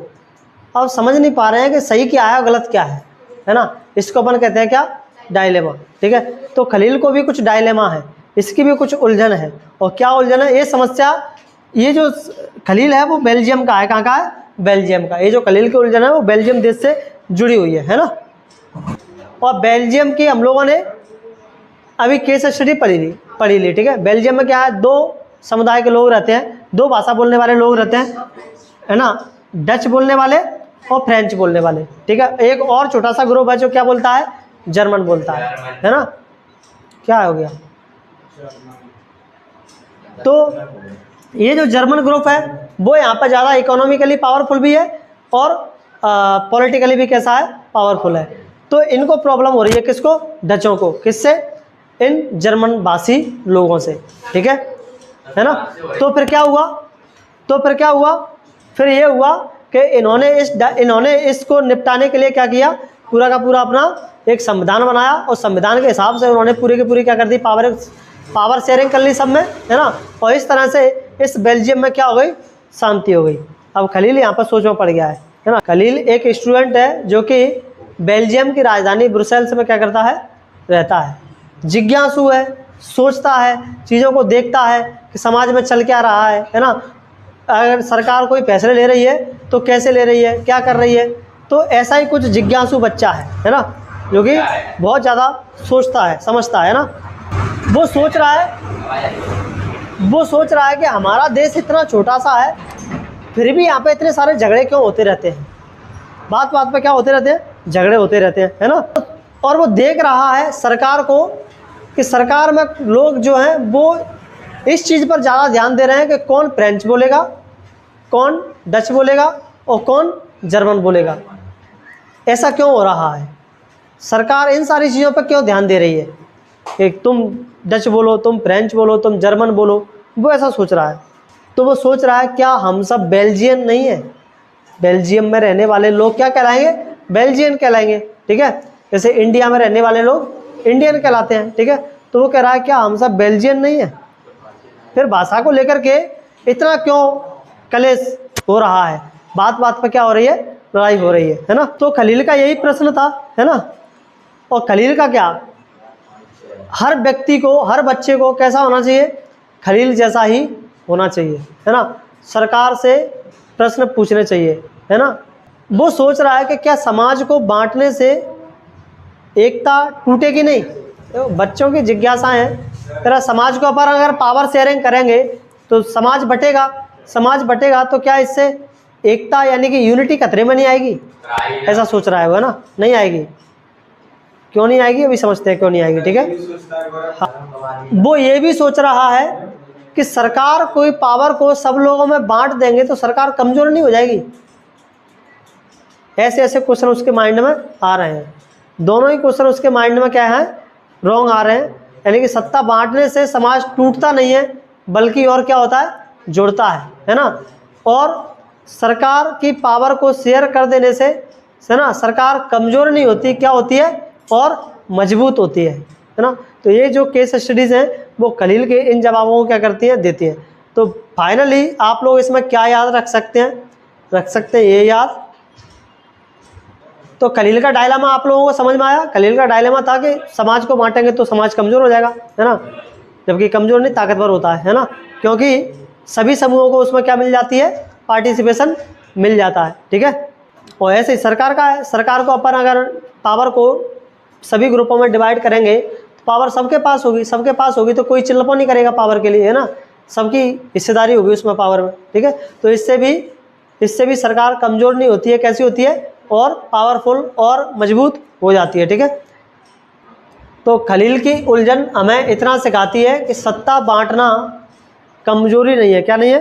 अब समझ नहीं पा रहे हैं कि सही क्या है और गलत क्या है ना, इसको अपन कहते हैं क्या, डायलेमा, ठीक है। तो खलील को भी कुछ डायलेमा है, इसकी भी कुछ उलझन है। और क्या उलझन है, ये समस्या, ये जो खलील है वो बेल्जियम का है, कहाँ का है, बेल्जियम का। ये जो खलील की उलझन है वो बेल्जियम देश से जुड़ी हुई है ना। और बेल्जियम की हम लोगों ने अभी केस स्टडी पढ़ी ली, ठीक है। बेल्जियम में क्या है, 2 समुदाय के लोग रहते हैं, 2 भाषा बोलने वाले लोग रहते हैं, है ना, डच बोलने वाले और फ्रेंच बोलने वाले, ठीक है। एक और छोटा सा ग्रुप है जो क्या बोलता है, जर्मन बोलता है ना। क्या हो गया, तो ये जो जर्मन ग्रुप है वो यहाँ पर ज़्यादा इकोनॉमिकली पावरफुल भी है और पॉलिटिकली भी कैसा है, पावरफुल है। तो इनको प्रॉब्लम हो रही है, किसको, डचों को, किससे, इन जर्मन भाषी लोगों से, ठीक है ना। तो फिर क्या हुआ, फिर ये हुआ कि इन्होंने इसको निपटाने के लिए क्या किया, पूरा का पूरा अपना एक संविधान बनाया, और संविधान के हिसाब से उन्होंने पूरी की पूरी क्या कर दी, पावर शेयरिंग कर ली सब में, है ना। और इस तरह से इस बेल्जियम में क्या हो गई, शांति हो गई। अब खलील यहाँ पर सोच में पड़ गया है ना। खलील एक स्टूडेंट है जो कि बेल्जियम की राजधानी ब्रुसेल्स में क्या करता है, रहता है, जिज्ञासु है, सोचता है, चीज़ों को देखता है कि समाज में चल क्या रहा है ना। अगर सरकार कोई फैसले ले रही है तो कैसे ले रही है, क्या कर रही है, तो ऐसा ही कुछ जिज्ञासु बच्चा है ना, जो कि बहुत ज़्यादा सोचता है, समझता है ना। वो सोच रहा है कि हमारा देश इतना छोटा सा है, फिर भी यहाँ पे इतने सारे झगड़े क्यों होते रहते हैं, बात पे क्या होते रहते हैं, झगड़े होते रहते हैं, है ना। और वो देख रहा है सरकार को कि सरकार में लोग जो हैं वो इस चीज़ पर ज़्यादा ध्यान दे रहे हैं कि कौन फ्रेंच बोलेगा, कौन डच बोलेगा और कौन जर्मन बोलेगा। ऐसा क्यों हो रहा है, सरकार इन सारी चीज़ों पर क्यों ध्यान दे रही है कि तुम डच बोलो, तुम फ्रेंच बोलो, तुम जर्मन बोलो, वो ऐसा सोच रहा है। तो वो सोच रहा है क्या हम सब बेल्जियन नहीं है, बेल्जियम में रहने वाले लोग क्या कहलाएंगे, बेल्जियन कहलाएंगे, ठीक है। जैसे इंडिया में रहने वाले लोग इंडियन कहलाते हैं, ठीक है। तो वो कह रहा है क्या हम सब बेल्जियन नहीं है। फिर भाषा को लेकर के इतना क्यों कलेश हो रहा है, बात पर क्या हो रही है, लड़ाई हो रही है ना। तो खलील का यही प्रश्न था, है ना। और खलील का क्या, हर व्यक्ति को, हर बच्चे को कैसा होना चाहिए, खलील जैसा ही होना चाहिए, है ना। सरकार से प्रश्न पूछने चाहिए, है ना। वो सोच रहा है कि क्या समाज को बांटने से एकता टूटेगी नहीं। तो बच्चों की जिज्ञासा है, तेरा समाज को अपन अगर पावर शेयरिंग करेंगे तो समाज बटेगा तो क्या इससे एकता यानी कि यूनिटी खतरे में नहीं आएगी, ऐसा सोच रहा है वो, है ना, नहीं आएगी। क्यों नहीं आएगी, अभी समझते हैं क्यों नहीं आएगी, ठीक है। हाँ, वो ये भी सोच रहा है कि सरकार कोई पावर को सब लोगों में बांट देंगे तो सरकार कमजोर नहीं हो जाएगी। ऐसे ऐसे क्वेश्चन उसके माइंड में आ रहे हैं। दोनों ही क्वेश्चन उसके माइंड में क्या है, रॉन्ग आ रहे हैं। यानी कि सत्ता बांटने से समाज टूटता नहीं है, बल्कि और क्या होता है, जुड़ता है ना। और सरकार की पावर को शेयर कर देने से है ना, सरकार कमज़ोर नहीं होती, क्या होती है, और मजबूत होती है ना। तो ये जो केस स्टडीज़ हैं वो खलील के इन जवाबों को क्या करती हैं, देती हैं। तो फाइनली आप लोग इसमें क्या याद रख सकते हैं, रख सकते हैं ये याद। तो खलील का डायलेमा आप लोगों को समझ में आया। खलील का डायलेमा था कि समाज को बांटेंगे तो समाज कमज़ोर हो जाएगा, है ना, जबकि कमज़ोर नहीं ताकतवर होता है ना, क्योंकि सभी समूहों को उसमें क्या मिल जाती है, पार्टिसिपेशन मिल जाता है, ठीक है। और ऐसे ही सरकार का है, सरकार को अपन अगर पावर को सभी ग्रुपों में डिवाइड करेंगे तो पावर सबके पास होगी, सबके पास होगी तो कोई चिल्लपन नहीं करेगा पावर के लिए, है ना, सबकी हिस्सेदारी होगी उसमें पावर में, ठीक है। तो इससे भी सरकार कमज़ोर नहीं होती है, कैसी होती है, और पावरफुल और मजबूत हो जाती है, ठीक है। तो खलील की उलझन हमें इतना सिखाती है कि सत्ता बांटना कमजोरी नहीं है, क्या नहीं है,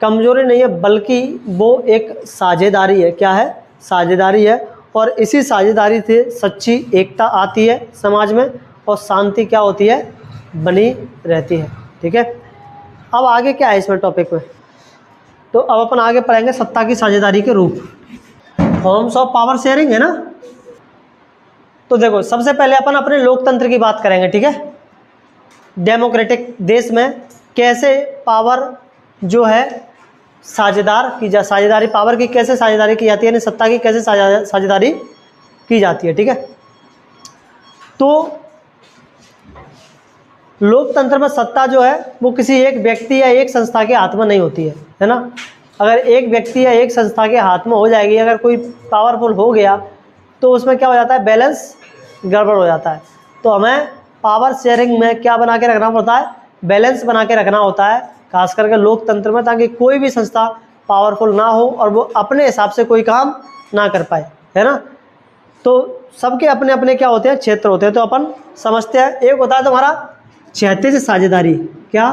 कमजोरी नहीं है, बल्कि वो एक साझेदारी है। क्या है, साझेदारी है। और इसी साझेदारी से सच्ची एकता आती है समाज में, और शांति क्या होती है, बनी रहती है, ठीक है। अब आगे क्या है इसमें टॉपिक में, तो अब अपन आगे पढ़ेंगे सत्ता की साझेदारी के रूप, फॉर्म्स ऑफ पावर शेयरिंग, है ना। तो देखो सबसे पहले अपन अपने लोकतंत्र की बात करेंगे, ठीक है। डेमोक्रेटिक देश में कैसे पावर जो है साझेदारी पावर की कैसे साझेदारी की जाती है, यानी सत्ता की कैसे साझेदारी की जाती है, ठीक है। तो लोकतंत्र में सत्ता जो है वो किसी एक व्यक्ति या एक संस्था के हाथ में नहीं होती है ना। अगर एक व्यक्ति या एक संस्था के हाथ में हो जाएगी, अगर कोई पावरफुल हो गया तो उसमें क्या हो जाता है, बैलेंस गड़बड़ हो जाता है। तो हमें पावर शेयरिंग में क्या बना के रखना पड़ता है, बैलेंस बना के रखना होता है, खास करके लोकतंत्र में, ताकि कोई भी संस्था पावरफुल ना हो और वो अपने हिसाब से कोई काम ना कर पाए, है ना। तो सबके अपने अपने क्या होते हैं, क्षेत्र होते हैं। तो अपन समझते हैं, एक होता है तुम्हारा क्षैतिज साझेदारी, क्या,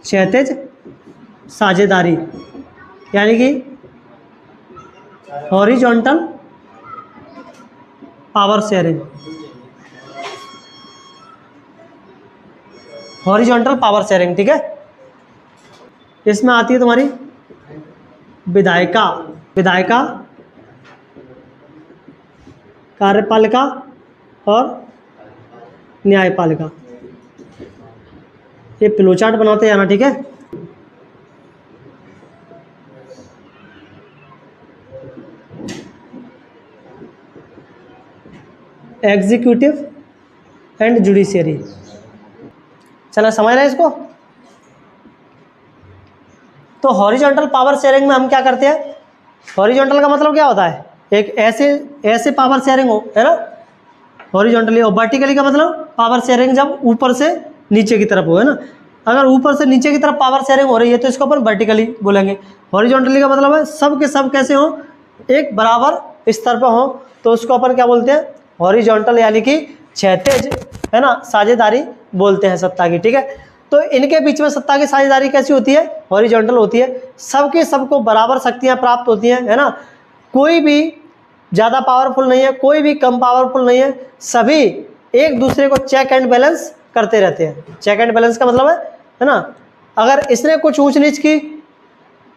क्षैतिज साझेदारी, यानी कि horizontal power sharing, horizontal power sharing, ठीक है। इसमें आती है तुम्हारी विधायिका, कार्यपालिका और न्यायपालिका। ये फ्लोचार्ट बनाते जाना, ठीक है। एग्जीक्यूटिव एंड जुडिशियरी, चला समझ रहे हैं इसको। तो हॉरिजॉन्टल पावर शेयरिंग में हम क्या करते हैं, हॉरिजॉन्टल का मतलब क्या होता है, एक ऐसे पावर शेयरिंग हो, है ना, हॉरिजॉन्टली। और वर्टिकली का मतलब पावर शेयरिंग जब ऊपर से नीचे की तरफ हो, है ना। अगर ऊपर से नीचे की तरफ पावर शेयरिंग हो रही है तो इसको अपन वर्टिकली बोलेंगे। हॉरिजॉन्टली का मतलब है सब के सब कैसे हो, एक बराबर स्तर पर हो, तो उसको अपन क्या बोलते हैं, हॉरिजॉन्टल, यानी कि क्षैतिज, है ना, साझेदारी बोलते हैं सत्ता की, ठीक है। तो इनके बीच में सत्ता की साझेदारी कैसी होती है, हॉरिजॉन्टल होती है। सबके सबको बराबर शक्तियां प्राप्त होती हैं, है ना। कोई भी ज़्यादा पावरफुल नहीं है, कोई भी कम पावरफुल नहीं है, सभी एक दूसरे को चेक एंड बैलेंस करते रहते हैं। चेक एंड बैलेंस का मतलब है ना, अगर इसने कुछ ऊंच नीच की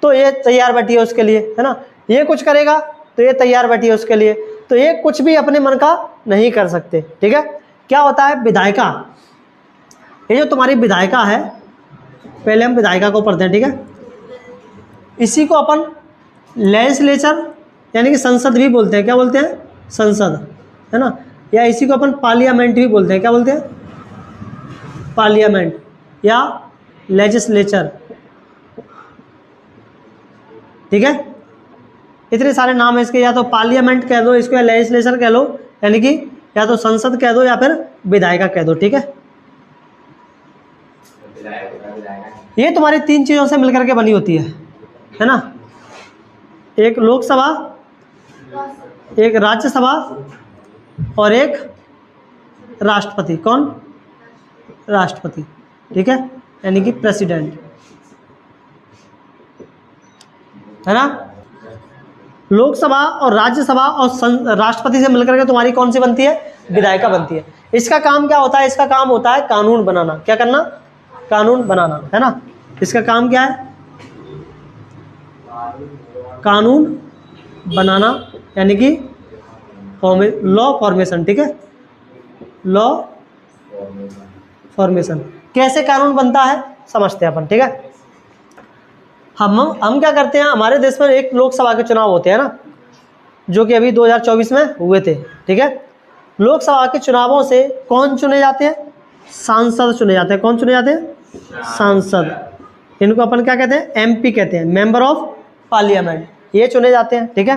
तो ये तैयार बैठी है उसके लिए, है ना, ये कुछ करेगा तो ये तैयार बैठी है उसके लिए, तो ये कुछ भी अपने मन का नहीं कर सकते, ठीक है। क्या होता है विधायिका, ये जो तुम्हारी विधायिका है, पहले हम विधायिका को पढ़ते हैं, ठीक है। इसी को अपन लेजिस्लेचर यानी कि संसद भी बोलते हैं, क्या बोलते हैं, संसद, है ना, या इसी को अपन पार्लियामेंट भी बोलते हैं, क्या बोलते हैं, पार्लियामेंट या लेजिस्लेचर, ठीक है। इतने सारे नाम है इसके, या तो पार्लियामेंट कह दो इसको, या लेजिस्लेचर कह लो, यानी कि या तो संसद कह दो या फिर विधायिका कह दो, ठीक है। ये तुम्हारी तीन चीज़ों से मिलकर के बनी होती है ना। एक लोकसभा, एक राज्यसभा और एक राष्ट्रपति। कौन? राष्ट्रपति, ठीक है, यानी कि प्रेसिडेंट, है ना। लोकसभा और राज्यसभा और राष्ट्रपति से मिलकर के तुम्हारी कौन सी बनती है? विधायिका बनती है। इसका काम क्या होता है? इसका काम होता है कानून बनाना। क्या करना? कानून बनाना, है ना। इसका काम क्या है? कानून बनाना, यानी कि लॉ फॉर्मेशन, ठीक है, लॉ फॉर्मेशन। कैसे कानून बनता है समझते हैं अपन, ठीक है। हम क्या करते हैं, हमारे देश में एक लोकसभा के चुनाव होते हैं ना, जो कि अभी 2024 में हुए थे, ठीक है। लोकसभा के चुनावों से कौन चुने जाते हैं? सांसद चुने जाते हैं। कौन चुने जाते हैं? सांसद। इनको अपन क्या कहते हैं? एमपी कहते हैं, मेंबर ऑफ पार्लियामेंट। ये चुने जाते हैं, ठीक है।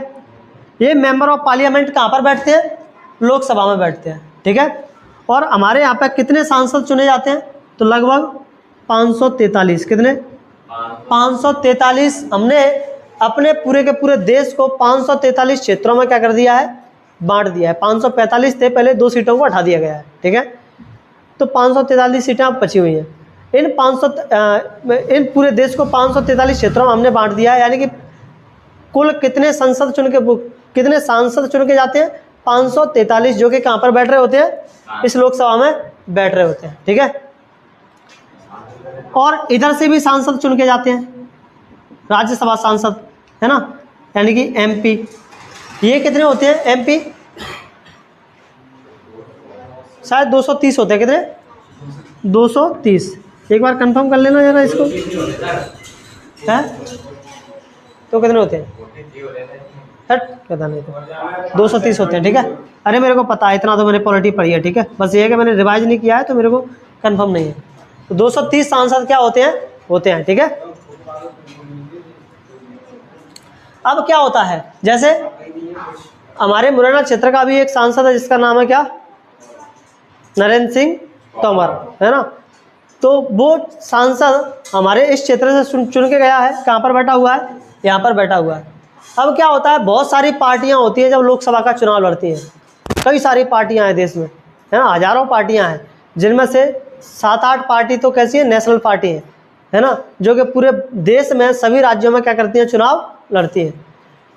ये मेंबर ऑफ पार्लियामेंट कहाँ पर बैठते हैं? लोकसभा में बैठते हैं, ठीक है। और हमारे यहाँ पर कितने सांसद चुने जाते हैं? तो लगभग 543। कितने? 543। हमने अपने पूरे के पूरे देश को 543 क्षेत्रों में क्या कर दिया है? बांट दिया है। 545 थे पहले, 2 सीटों को हटा दिया गया है, ठीक है। तो 543 सीटें अब बची हुई हैं। इन पूरे देश को 543 क्षेत्रों में हमने बांट दिया है, यानी कि कुल कितने सांसद चुन के जाते हैं? 543, जो कि कहाँ पर बैठ रहे होते हैं? इस लोकसभा में बैठ रहे होते हैं, ठीक है। और इधर से भी सांसद चुन के जाते हैं, राज्यसभा सांसद, है ना, यानी कि एमपी। ये कितने होते हैं एमपी? शायद 230 होते हैं। कितने? 230। एक बार कंफर्म कर लेना जरा इसको, है तो कितने होते हैं? पता नहीं, तो 230 होते हैं, ठीक है। अरे मेरे को पता है, इतना तो मैंने पॉलिटी पढ़ी है, ठीक है। बस ये है कि मैंने रिवाइज नहीं किया है, तो मेरे को कंफर्म नहीं है। तो 230 सांसद क्या होते हैं, ठीक है। अब क्या होता है, जैसे हमारे मुरैना क्षेत्र का भी एक सांसद है, जिसका नाम है क्या? नरेंद्र सिंह तोमर, है ना। तो वो सांसद हमारे इस क्षेत्र से चुन के गया है। कहाँ पर बैठा हुआ है? यहाँ पर बैठा हुआ है। अब क्या होता है, बहुत सारी पार्टियां होती हैं जब लोकसभा का चुनाव लड़ती हैं। कई सारी पार्टियां हैं देश में, है ना, हजारों पार्टियां हैं, जिनमें से 7-8 पार्टी तो कैसी है? नेशनल पार्टी है ना, जो कि पूरे देश में सभी राज्यों में क्या करती हैं? चुनाव लड़ती हैं।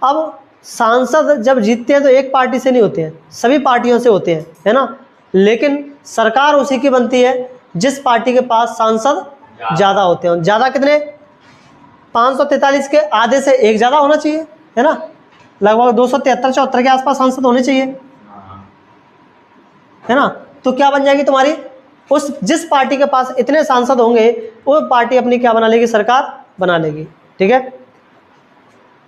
अब सांसद जब जीतते हैं तो एक पार्टी से नहीं होते हैं, सभी पार्टियों से होते हैं, है ना। लेकिन सरकार उसी की बनती है जिस पार्टी के पास सांसद ज़्यादा होते हैं। ज़्यादा कितने? 543 के आधे से एक ज़्यादा होना चाहिए, है ना। लगभग 273-74 के आसपास सांसद होने चाहिए, है ना। तो क्या बन जाएगी तुम्हारी? उस जिस पार्टी के पास इतने सांसद होंगे, वो पार्टी अपनी क्या बना लेगी? सरकार बना लेगी, ठीक है।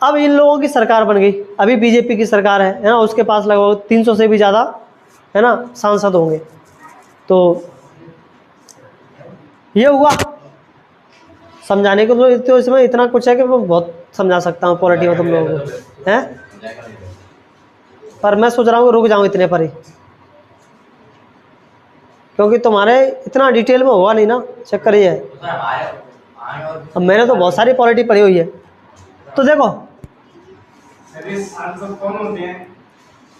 अब इन लोगों की सरकार बन गई, अभी बीजेपी की सरकार है ना, उसके पास लगभग 300 से भी ज़्यादा, है ना, सांसद होंगे। तो ये हुआ समझाने को। तो इसमें इतना कुछ है कि मैं बहुत समझा सकता हूँ पॉलिटी में तुम लोगों को, हैं, पर मैं सोच रहा हूँ रुक जाऊँ इतने पर ही, क्योंकि तुम्हारे इतना डिटेल में हुआ नहीं ना, चक्कर ये है। अब मैंने तो बहुत सारी पॉलिटी पढ़ी हुई है। तो देखो, सांसद कौन होते हैं?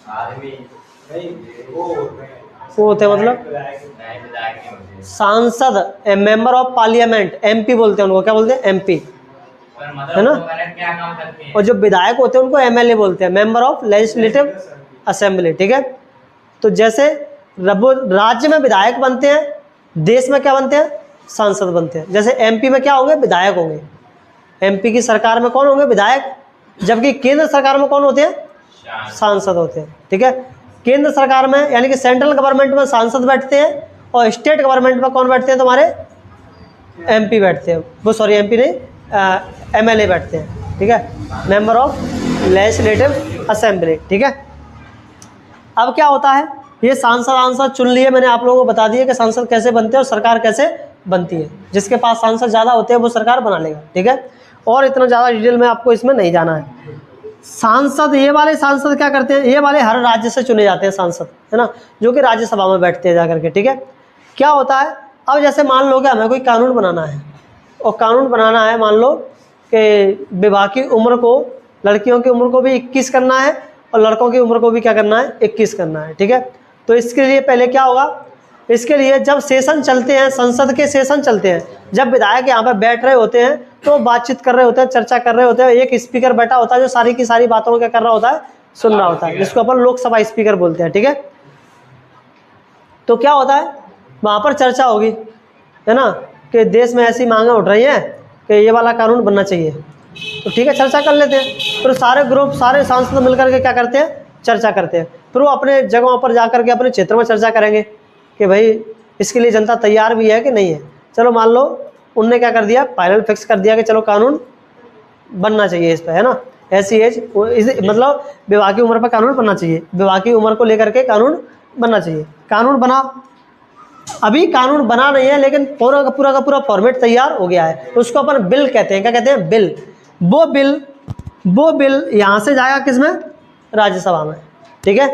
आदमी वो होते हैं मतलब सांसद, मेंबर ऑफ पार्लियामेंट, एमपी बोलते हैं उनको। क्या बोलते हैं? एमपी, है ना। क्या काम करते हैं? और जो विधायक होते हैं उनको एमएलए बोलते हैं, मेंबर ऑफ लेजिस्लेटिव असेंबली, ठीक है। तो जैसे राज्य में विधायक बनते हैं, देश में क्या बनते हैं? सांसद बनते हैं। जैसे एमपी में क्या होंगे? विधायक होंगे। एमपी की सरकार में कौन होंगे? विधायक। जबकि केंद्र सरकार में कौन होते हैं? सांसद होते हैं, ठीक है। केंद्र सरकार में यानी कि सेंट्रल गवर्नमेंट में सांसद बैठते हैं, और स्टेट गवर्नमेंट में कौन बैठते हैं? तुम्हारे एमपी बैठते हैं, वो सॉरी एमपी नहीं, एमएलए बैठते हैं, ठीक है, मेंबर ऑफ लेजिस्लेटिव असेंबली, ठीक है। अब क्या होता है, ये सांसद चुन लिए, मैंने आप लोगों को बता दिया कि सांसद कैसे बनते हैं और सरकार कैसे बनती है। जिसके पास सांसद ज़्यादा होते हैं वो सरकार बना लेगा, ठीक है। और इतना ज़्यादा डिटेल में आपको इसमें नहीं जाना है। सांसद, ये वाले सांसद क्या करते हैं? ये वाले हर राज्य से चुने जाते हैं सांसद, है ना, जो कि राज्यसभा में बैठते हैं जाकर के, ठीक है। क्या होता है, अब जैसे मान लो कि हमें कोई कानून बनाना है, और कानून बनाना है, मान लो कि विवाह की उम्र को लड़कियों की उम्र को भी 21 करना है और लड़कों की उम्र को भी क्या करना है, 21 करना है, ठीक है। तो इसके लिए पहले क्या होगा, इसके लिए जब सेशन चलते हैं, संसद के सेशन चलते हैं, जब विधायक यहाँ पर बैठ रहे होते हैं तो बातचीत कर रहे होते हैं, चर्चा कर रहे होते हैं, एक स्पीकर बैठा होता है जो सारी की सारी बातों को क्या कर रहा होता है, सुन रहा होता है, जिसको अपन लोकसभा स्पीकर बोलते हैं, ठीक है। तो क्या होता है, वहाँ पर चर्चा होगी, है ना, कि देश में ऐसी मांगें उठ रही हैं कि ये वाला कानून बनना चाहिए, तो ठीक है चर्चा कर लेते हैं। फिर सारे ग्रुप, सारे सांसद मिलकर के क्या करते हैं, चर्चा करते हैं। फिर वो अपने जगहों पर जा कर के अपने क्षेत्र में चर्चा करेंगे कि भाई इसके लिए जनता तैयार भी है कि नहीं है। चलो मान लो उनने क्या कर दिया, फाइनल फिक्स कर दिया कि चलो कानून बनना चाहिए इस पर, है ना, ऐसी एज मतलब विवाह की उम्र पर कानून बनना चाहिए, विवाह की उम्र को लेकर के कानून बनना चाहिए। कानून बना, अभी कानून बना नहीं है लेकिन पूरा का पूरा फॉर्मेट तैयार हो गया है, उसको अपन बिल कहते हैं। क्या कहते हैं, बिल। वो बिल यहाँ से जाएगा किसमें, राज्यसभा में, ठीक है।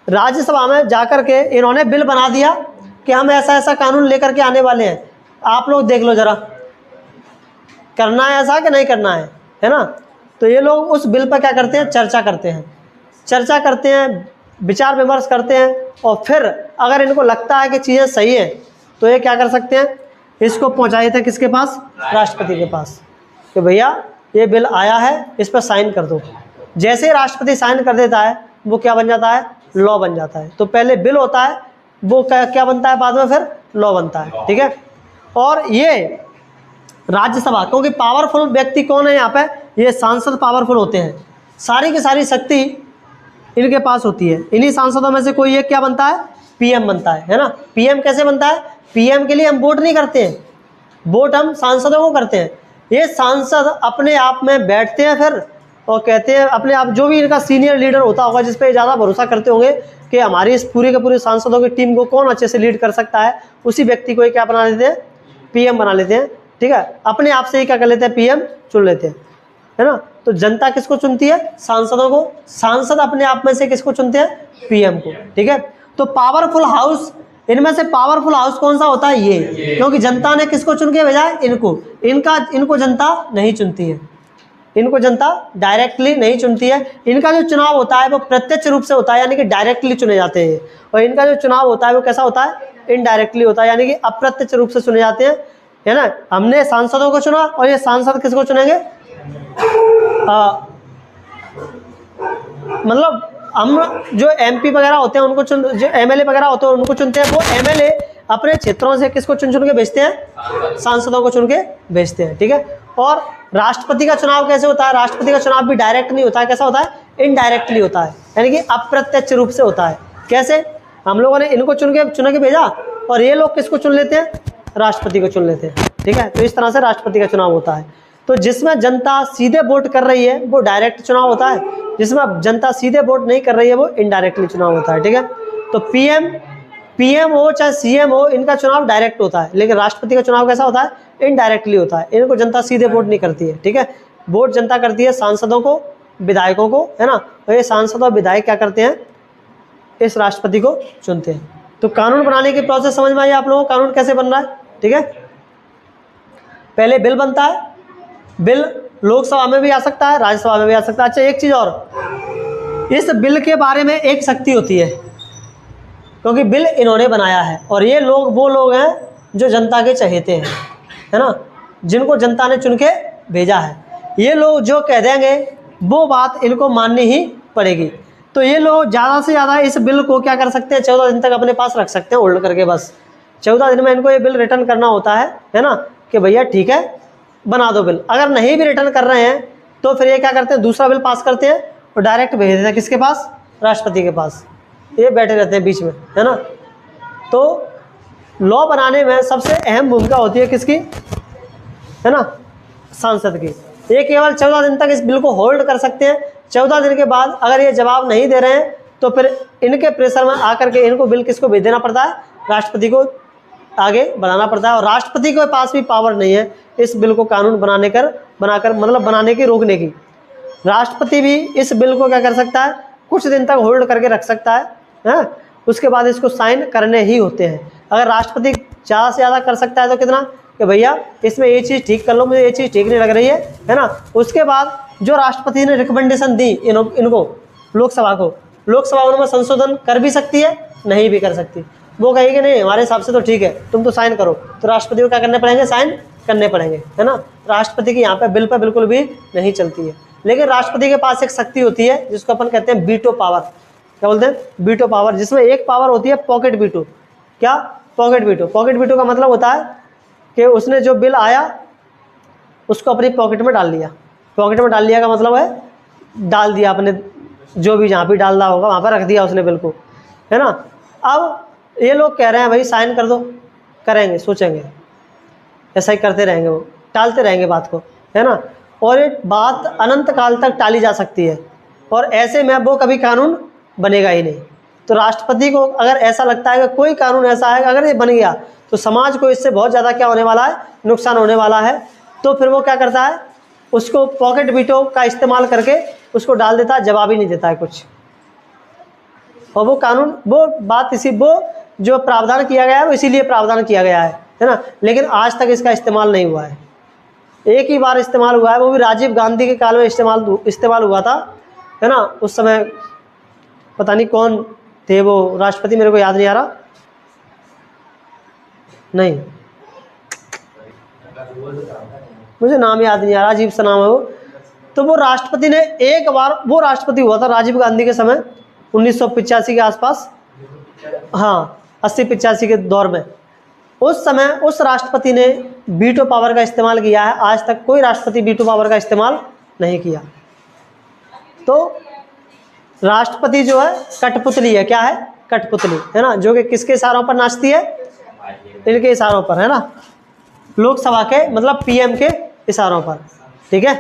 राज्यसभा में जाकर के इन्होंने बिल बना दिया कि हम ऐसा ऐसा कानून लेकर के आने वाले हैं, आप लोग देख लो जरा करना है ऐसा कि नहीं करना है ना। तो ये लोग उस बिल पर क्या करते हैं, चर्चा करते हैं, विचार विमर्श करते हैं, और फिर अगर इनको लगता है कि चीज़ें सही हैं तो ये क्या कर सकते हैं, इसको पहुंचा देते हैं किसके पास, राष्ट्रपति के पास, कि भैया ये बिल आया है, इस पर साइन कर दो। जैसे ही राष्ट्रपति साइन कर देता है वो क्या बन जाता है, लॉ बन जाता है। तो पहले बिल होता है, वो क्या बनता है, बाद में फिर लॉ बनता है, ठीक है। और ये राज्यसभा, क्योंकि पावरफुल व्यक्ति कौन है यहाँ पे, ये सांसद पावरफुल होते हैं, सारी की सारी शक्ति इनके पास होती है। इन्हीं सांसदों में से कोई एक क्या बनता है, पीएम बनता है ना। पीएम कैसे बनता है, पीएम के लिए हम वोट नहीं करते हैं, वोट हम सांसदों को करते हैं। ये सांसद अपने आप में बैठते हैं फिर और कहते हैं अपने आप, जो भी इनका सीनियर लीडर होता होगा जिस पे ज़्यादा भरोसा करते होंगे कि हमारी इस पूरे के पूरे सांसदों की टीम को कौन अच्छे से लीड कर सकता है, उसी व्यक्ति को क्या बना लेते हैं, पीएम बना लेते हैं, ठीक है। अपने आप से ही क्या कर लेते हैं, पीएम चुन लेते हैं, है ना। तो जनता किसको चुनती है, सांसदों को, सांसद अपने आप में से किसको चुनते हैं, पीएम को, ठीक है। तो पावरफुल हाउस, इनमें से पावरफुल हाउस कौन सा होता है, ये, क्योंकि जनता ने किसको चुन के भेजा है, इनको जनता नहीं चुनती है, इनको जनता डायरेक्टली नहीं चुनती है। इनका जो चुनाव होता है वो प्रत्यक्ष रूप से होता है, यानी कि डायरेक्टली चुने जाते हैं, और इनका जो चुनाव होता है वो कैसा होता है, इनडायरेक्टली होता है, यानी कि अप्रत्यक्ष रूप से चुने जाते हैं, है ना। हमने सांसदों को चुना और ये सांसद किसको चुनेंगे, मतलब हम जो एमपी वगैरह होते हैं उनको जो एमएलए वगैरह होते हैं उनको चुनते हैं, वो एमएलए अपने क्षेत्रों से किसको चुन के भेजते हैं, सांसदों को चुन के भेजते हैं, ठीक है। और राष्ट्रपति का चुनाव कैसे होता है, राष्ट्रपति का चुनाव भी डायरेक्ट नहीं होता है, कैसा होता है, इनडायरेक्टली होता है, यानी कि अप्रत्यक्ष रूप से होता है। कैसे, हम लोगों ने इनको चुन के भेजा और ये लोग किसको चुन लेते हैं, राष्ट्रपति को चुन लेते हैं, ठीक है। तो इस तरह से राष्ट्रपति का चुनाव होता है। तो जिसमें जनता सीधे वोट कर रही है वो डायरेक्ट चुनाव होता है, जिसमें जनता सीधे वोट नहीं कर रही है वो इनडायरेक्टली चुनाव होता है, ठीक है। तो पीएम हो चाहे सीएम हो, इनका चुनाव डायरेक्ट होता है, लेकिन राष्ट्रपति का चुनाव कैसा होता है, इनडायरेक्टली होता है। इनको जनता सीधे वोट नहीं करती है, ठीक है। वोट जनता करती है सांसदों को, विधायकों को, है ना। और ये सांसद और विधायक क्या करते हैं, इस राष्ट्रपति को चुनते हैं। तो कानून बनाने की प्रोसेस समझ में आई आप लोगों को, कानून कैसे बन रहा है, ठीक है। पहले बिल बनता है, बिल लोकसभा में भी आ सकता है, राज्यसभा में भी आ सकता है। अच्छा एक चीज़ और, इस बिल के बारे में एक शक्ति होती है, क्योंकि बिल इन्होंने बनाया है और ये लोग वो लोग हैं जो जनता के चहेते हैं, है ना, जिनको जनता ने चुन के भेजा है। ये लोग जो कह देंगे वो बात इनको माननी ही पड़ेगी। तो ये लोग ज़्यादा से ज़्यादा इस बिल को क्या कर सकते हैं, 14 दिन तक अपने पास रख सकते हैं होल्ड करके, बस 14 दिन में इनको ये बिल रिटर्न करना होता है ना, कि भैया ठीक है बना दो बिल। अगर नहीं भी रिटर्न कर रहे हैं तो फिर ये क्या करते हैं, दूसरा बिल पास करते हैं और डायरेक्ट भेज देते हैं किसके पास, राष्ट्रपति के पास। ये बैठे रहते हैं बीच में, है ना। तो लॉ बनाने में सबसे अहम भूमिका होती है किसकी, है ना, सांसद की। ये केवल 14 दिन तक इस बिल को होल्ड कर सकते हैं। 14 दिन के बाद अगर ये जवाब नहीं दे रहे हैं तो फिर इनके प्रेशर में आकर के इनको बिल किसको भेज देना पड़ता है, राष्ट्रपति को आगे बढ़ाना पड़ता है। और राष्ट्रपति के पास भी पावर नहीं है इस बिल को कानून बनाकर मतलब बनाने की, रोकने की। राष्ट्रपति भी इस बिल को क्या कर सकता है, कुछ दिन तक होल्ड करके रख सकता है, उसके बाद इसको साइन करने ही होते हैं। अगर राष्ट्रपति ज़्यादा से ज़्यादा कर सकता है तो कितना, कि भैया इसमें ये चीज़ ठीक कर लो, मुझे ये चीज़ ठीक नहीं लग रही है ना। उसके बाद जो राष्ट्रपति ने रिकमेंडेशन दी इनको लोकसभा को, लोकसभा उनमें संशोधन कर भी सकती है, नहीं भी कर सकती। वो कहेगी नहीं हमारे हिसाब से तो ठीक है, तुम तो साइन करो, तो राष्ट्रपति को क्या करने पड़ेंगे, साइन करने पड़ेंगे, है ना। राष्ट्रपति की यहाँ पे बिल पर बिल्कुल भी नहीं चलती है। लेकिन राष्ट्रपति के पास एक शक्ति होती है जिसको अपन कहते हैं वीटो पावर। क्या बोलते हैं, वीटो पावर, जिसमें एक पावर होती है पॉकेट वीटो। क्या, पॉकेट वीटो। पॉकेट वीटो का मतलब होता है कि उसने जो बिल आया उसको अपनी पॉकेट में डाल लिया। पॉकेट में डाल लिया का मतलब है डाल दिया अपने, जो भी जहाँ भी डालना होगा वहाँ पर रख दिया उसने बिल को, है ना। अब ये लोग कह रहे हैं भाई साइन कर दो, करेंगे, सोचेंगे, ऐसा ही करते रहेंगे, वो टालते रहेंगे बात को, है ना। और ये बात अनंत काल तक टाली जा सकती है, और ऐसे में वो कभी कानून बनेगा ही नहीं। तो राष्ट्रपति को अगर ऐसा लगता है कि कोई कानून ऐसा है अगर ये बन गया तो समाज को इससे बहुत ज़्यादा क्या होने वाला है, नुकसान होने वाला है, तो फिर वो क्या करता है, उसको पॉकेट वीटो का इस्तेमाल करके उसको डाल देता है, जवाब ही नहीं देता है कुछ। और वो कानून, वो बात वो जो प्रावधान किया गया है वो इसीलिए प्रावधान किया गया है ना। लेकिन आज तक इसका इस्तेमाल नहीं हुआ है। एक ही बार इस्तेमाल हुआ है, वो भी राजीव गांधी के काल में इस्तेमाल हुआ था, है ना। उस समय पता नहीं कौन थे वो राष्ट्रपति, मेरे को याद नहीं आ रहा, नहीं मुझे नाम याद नहीं आ रहा, अजीब सा नाम है वो। तो वो राष्ट्रपति ने एक बार, वो राष्ट्रपति हुआ था राजीव गांधी के समय 1985 के आसपास, हाँ 80-85 के दौर में। उस समय उस राष्ट्रपति ने वीटो पावर का इस्तेमाल किया है। आज तक कोई राष्ट्रपति वीटो पावर का इस्तेमाल नहीं किया। तो राष्ट्रपति जो है कठपुतली है, क्या है, कठपुतली, है ना, जो कि किसके इशारों पर नाचती है, इनके इशारों पर, है ना, लोकसभा के मतलब पीएम के इशारों पर, ठीक है।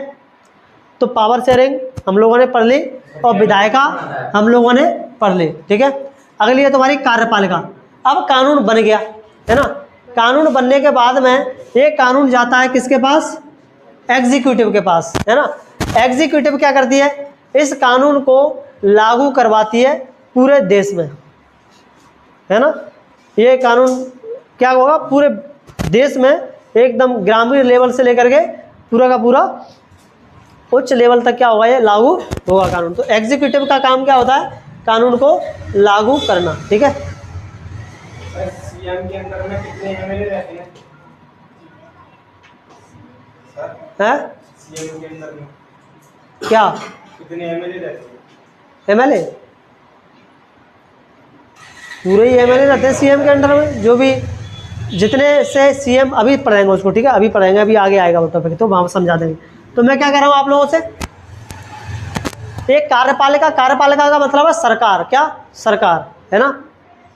तो पावर शेयरिंग हम लोगों ने पढ़ ली और विधायिका हम लोगों ने पढ़ ली, ठीक है। अगली है तुम्हारी कार्यपालिका। अब कानून बन गया, है ना। कानून बनने के बाद में ये कानून जाता है किसके पास, एग्जीक्यूटिव के पास, है ना। एग्जीक्यूटिव क्या करती है, इस कानून को लागू करवाती है पूरे देश में, है ना। ये कानून क्या होगा, पूरे देश में एकदम ग्रामीण लेवल से लेकर के पूरा का पूरा उच्च लेवल तक क्या होगा, ये लागू होगा कानून। तो एग्जीक्यूटिव का काम क्या होता है, कानून को लागू करना, ठीक है। सीएम के अंदर में कितने एमएलए रहते हैं हैं, सीएम के अंदर में क्या कितने एमएलए रहते हैं? एमएलए पूरे ही एमएलए रहते हैं सीएम के अंडर में, जो भी जितने से सीएम, अभी पढ़ेंगे उसको, ठीक है, अभी पढ़ेंगे, अभी आगे आएगा वो टॉपिक, तो वहाँ समझा देंगे। तो मैं क्या कह रहा हूँ आप लोगों से, एक कार्यपालिका, कार्यपालिका का मतलब है सरकार, क्या, सरकार, है ना।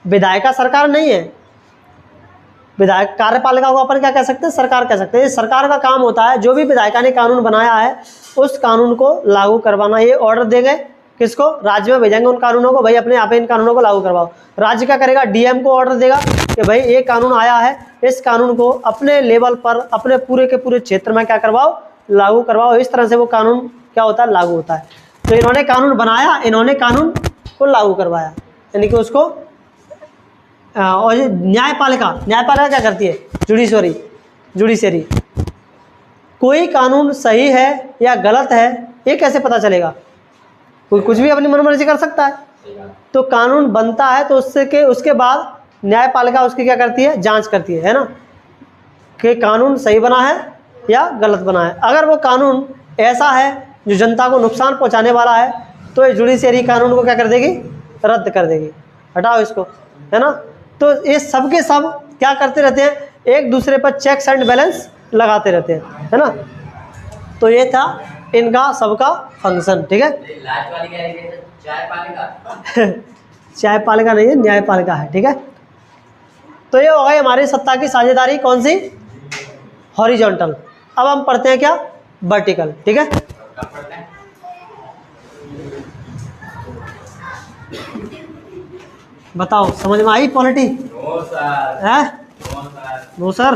विधायिका सरकार नहीं है, विधायक, कार्यपालिका को अपन क्या कह सकते हैं, सरकार कह सकते हैं। ये सरकार का काम होता है, जो भी विधायिका ने कानून बनाया है उस कानून को लागू करवाना। ये ऑर्डर देंगे किसको, राज्य में भेजेंगे उन कानूनों को, भाई अपने यहाँ पे इन कानूनों को लागू करवाओ। राज्य क्या करेगा, डीएम को ऑर्डर देगा कि भाई ये कानून आया है, इस कानून को अपने लेवल पर, अपने पूरे के पूरे क्षेत्र में क्या करवाओ, लागू करवाओ। इस तरह से वो कानून क्या होता है, लागू होता है। तो इन्होंने कानून बनाया, इन्होंने कानून को लागू करवाया, यानी कि उसको। और ये न्यायपालिका, न्यायपालिका क्या करती है, जुडिशरी। कोई कानून सही है या गलत है ये कैसे पता चलेगा, कोई कुछ भी अपनी मनमर्जी कर सकता है। तो कानून बनता है तो उसके बाद न्यायपालिका उसकी क्या करती है, जांच करती है ना, कि कानून सही बना है या गलत बना है। अगर वो कानून ऐसा है जो जनता को नुकसान पहुंचाने वाला है तो ये जुडिशरी कानून को क्या कर देगी, रद्द कर देगी, हटाओ इसको, है ना। तो ये सब के सब क्या करते रहते हैं, एक दूसरे पर चेक्स एंड बैलेंस लगाते रहते हैं, है ना। तो ये था इनका सबका फंक्शन, ठीक है। न्यायपालिका नहीं है, न्यायपालिका है, ठीक है। तो ये हो गई हमारी सत्ता की साझेदारी, कौन सी, हॉरिजॉन्टल। अब हम पढ़ते हैं क्या, वर्टिकल, ठीक है। बताओ समझ में आई पॉलिटी, है, नो सर।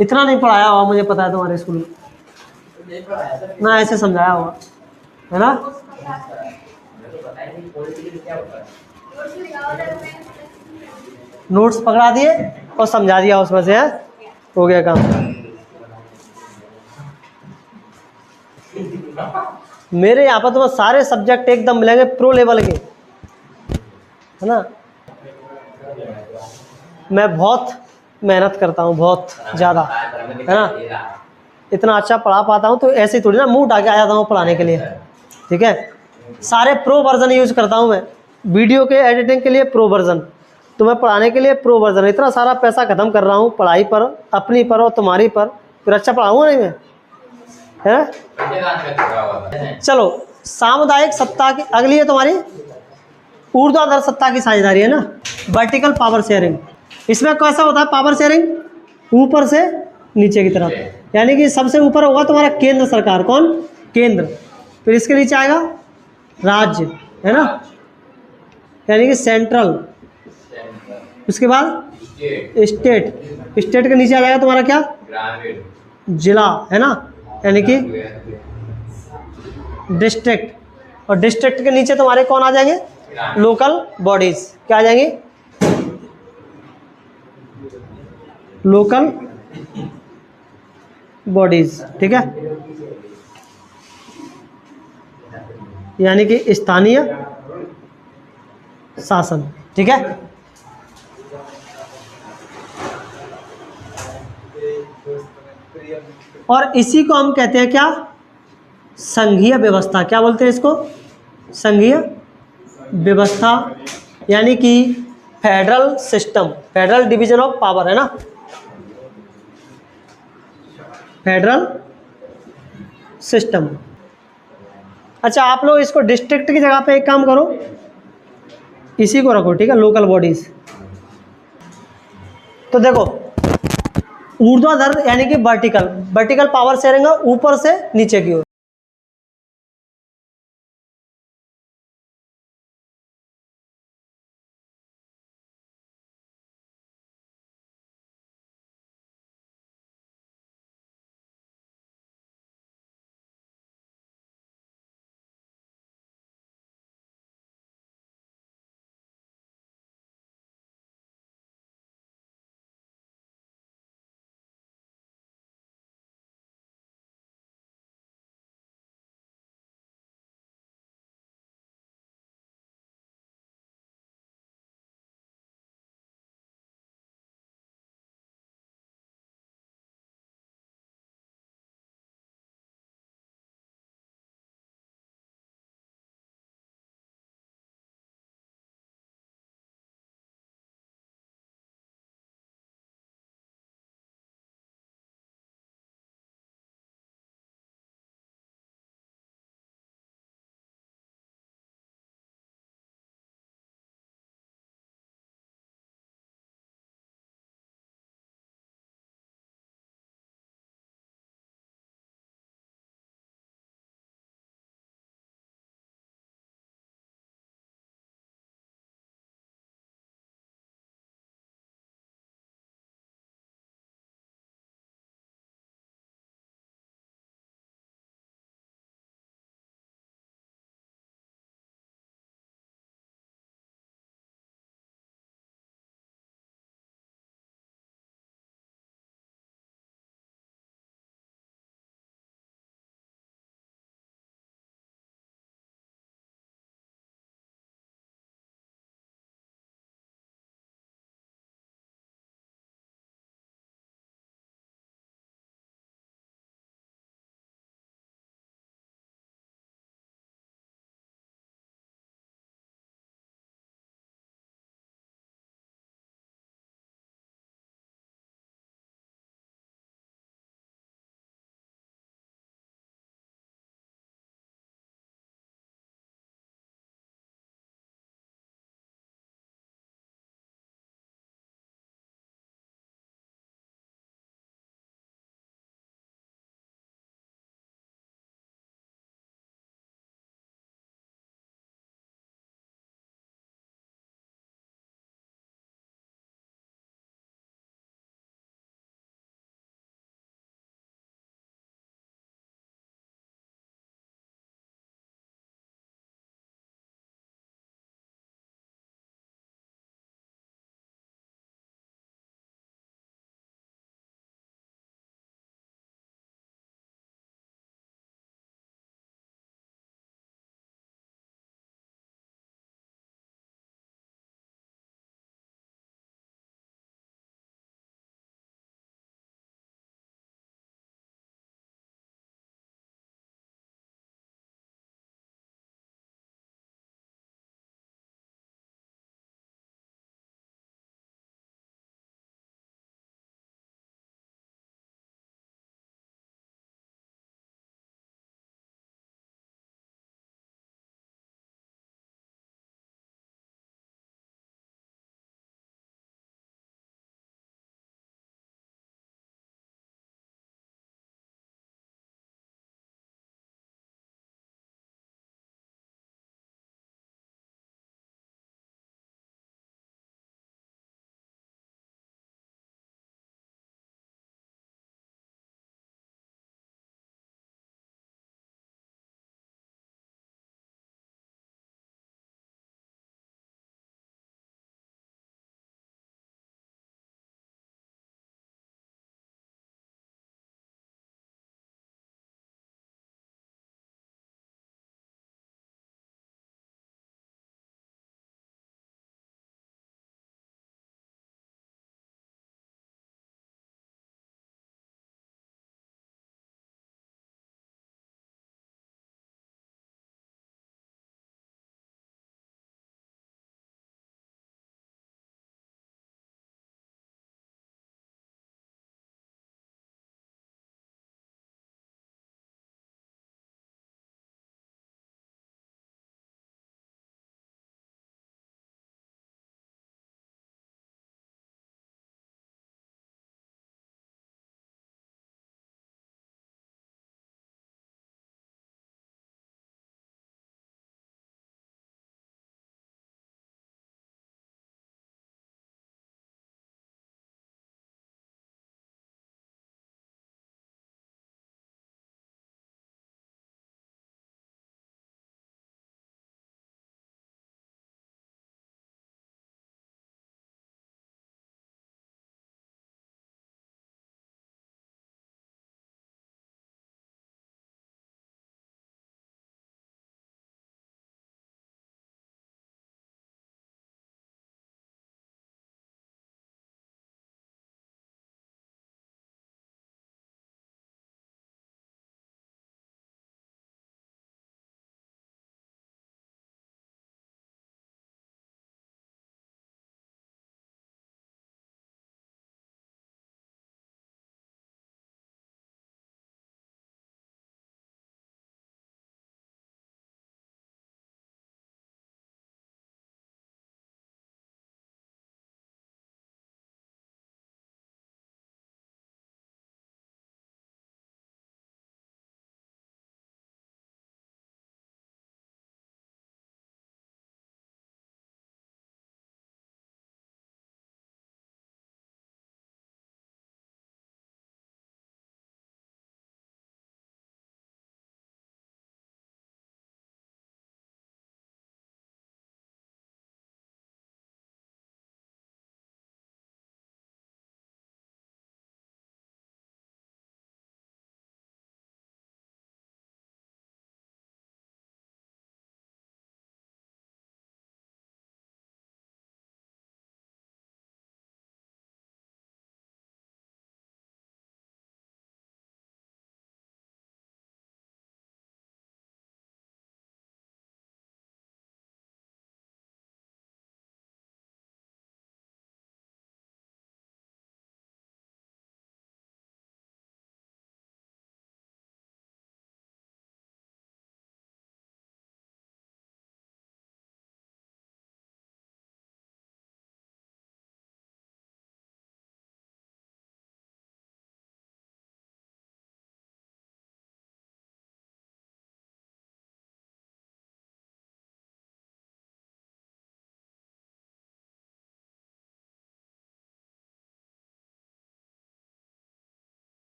इतना नहीं पढ़ाया होगा, मुझे पता है तुम्हारे स्कूल में ना ऐसे समझाया होगा, है ना। नोट्स पकड़ा दिए और समझा दिया उसमें से, है हो गया काम। मेरे यहाँ पर तुम्हें सारे सब्जेक्ट एकदम मिलेंगे प्रो लेवल के, है ना। मैं बहुत मेहनत करता हूँ, बहुत ज़्यादा, है ना। इतना अच्छा पढ़ा पाता हूँ, तो ऐसे ही थोड़ी ना मुंह उठा के आ जाता हूँ पढ़ाने के लिए, ठीक है। सारे प्रो वर्जन यूज़ करता हूँ मैं, वीडियो के एडिटिंग के लिए प्रो वर्जन, तुम्हें पढ़ाने के लिए प्रो वर्जन। इतना सारा पैसा ख़त्म कर रहा हूँ पढ़ाई पर, अपनी पर और तुम्हारी पर, फिर अच्छा पढ़ाऊँगा नहीं मैं, है। चलो सामुदायिक सत्ता की अगली है तुम्हारी ऊर्ध्वाधर सत्ता की साझेदारी, है ना, वर्टिकल पावर शेयरिंग। इसमें कैसा होता है पावर शेयरिंग? ऊपर से नीचे की तरफ, यानी कि सबसे ऊपर होगा तुम्हारा केंद्र सरकार, कौन? केंद्र। फिर इसके नीचे आएगा राज्य, है ना, यानी कि सेंट्रल। उसके बाद स्टेट, स्टेट के नीचे आ जाएगा तुम्हारा क्या? जिला, है ना, यानी कि डिस्ट्रिक्ट। और डिस्ट्रिक्ट के नीचे तुम्हारे कौन आ जाएंगे? Local bodies. क्या आ जाएंगी? लोकल बॉडीज, ठीक है, यानी कि स्थानीय शासन, ठीक है। और इसी को हम कहते हैं क्या? संघीय व्यवस्था। क्या बोलते हैं इसको? संघीय व्यवस्था, यानी कि federal system, federal division of power, है ना, फेडरल सिस्टम। अच्छा, आप लोग इसको डिस्ट्रिक्ट की जगह पे एक काम करो, इसी को रखो, ठीक है, लोकल बॉडीज। तो देखो ऊर्ध्वाधर यानी कि वर्टिकल, वर्टिकल पावर शेयरिंग है ऊपर से नीचे की ओर।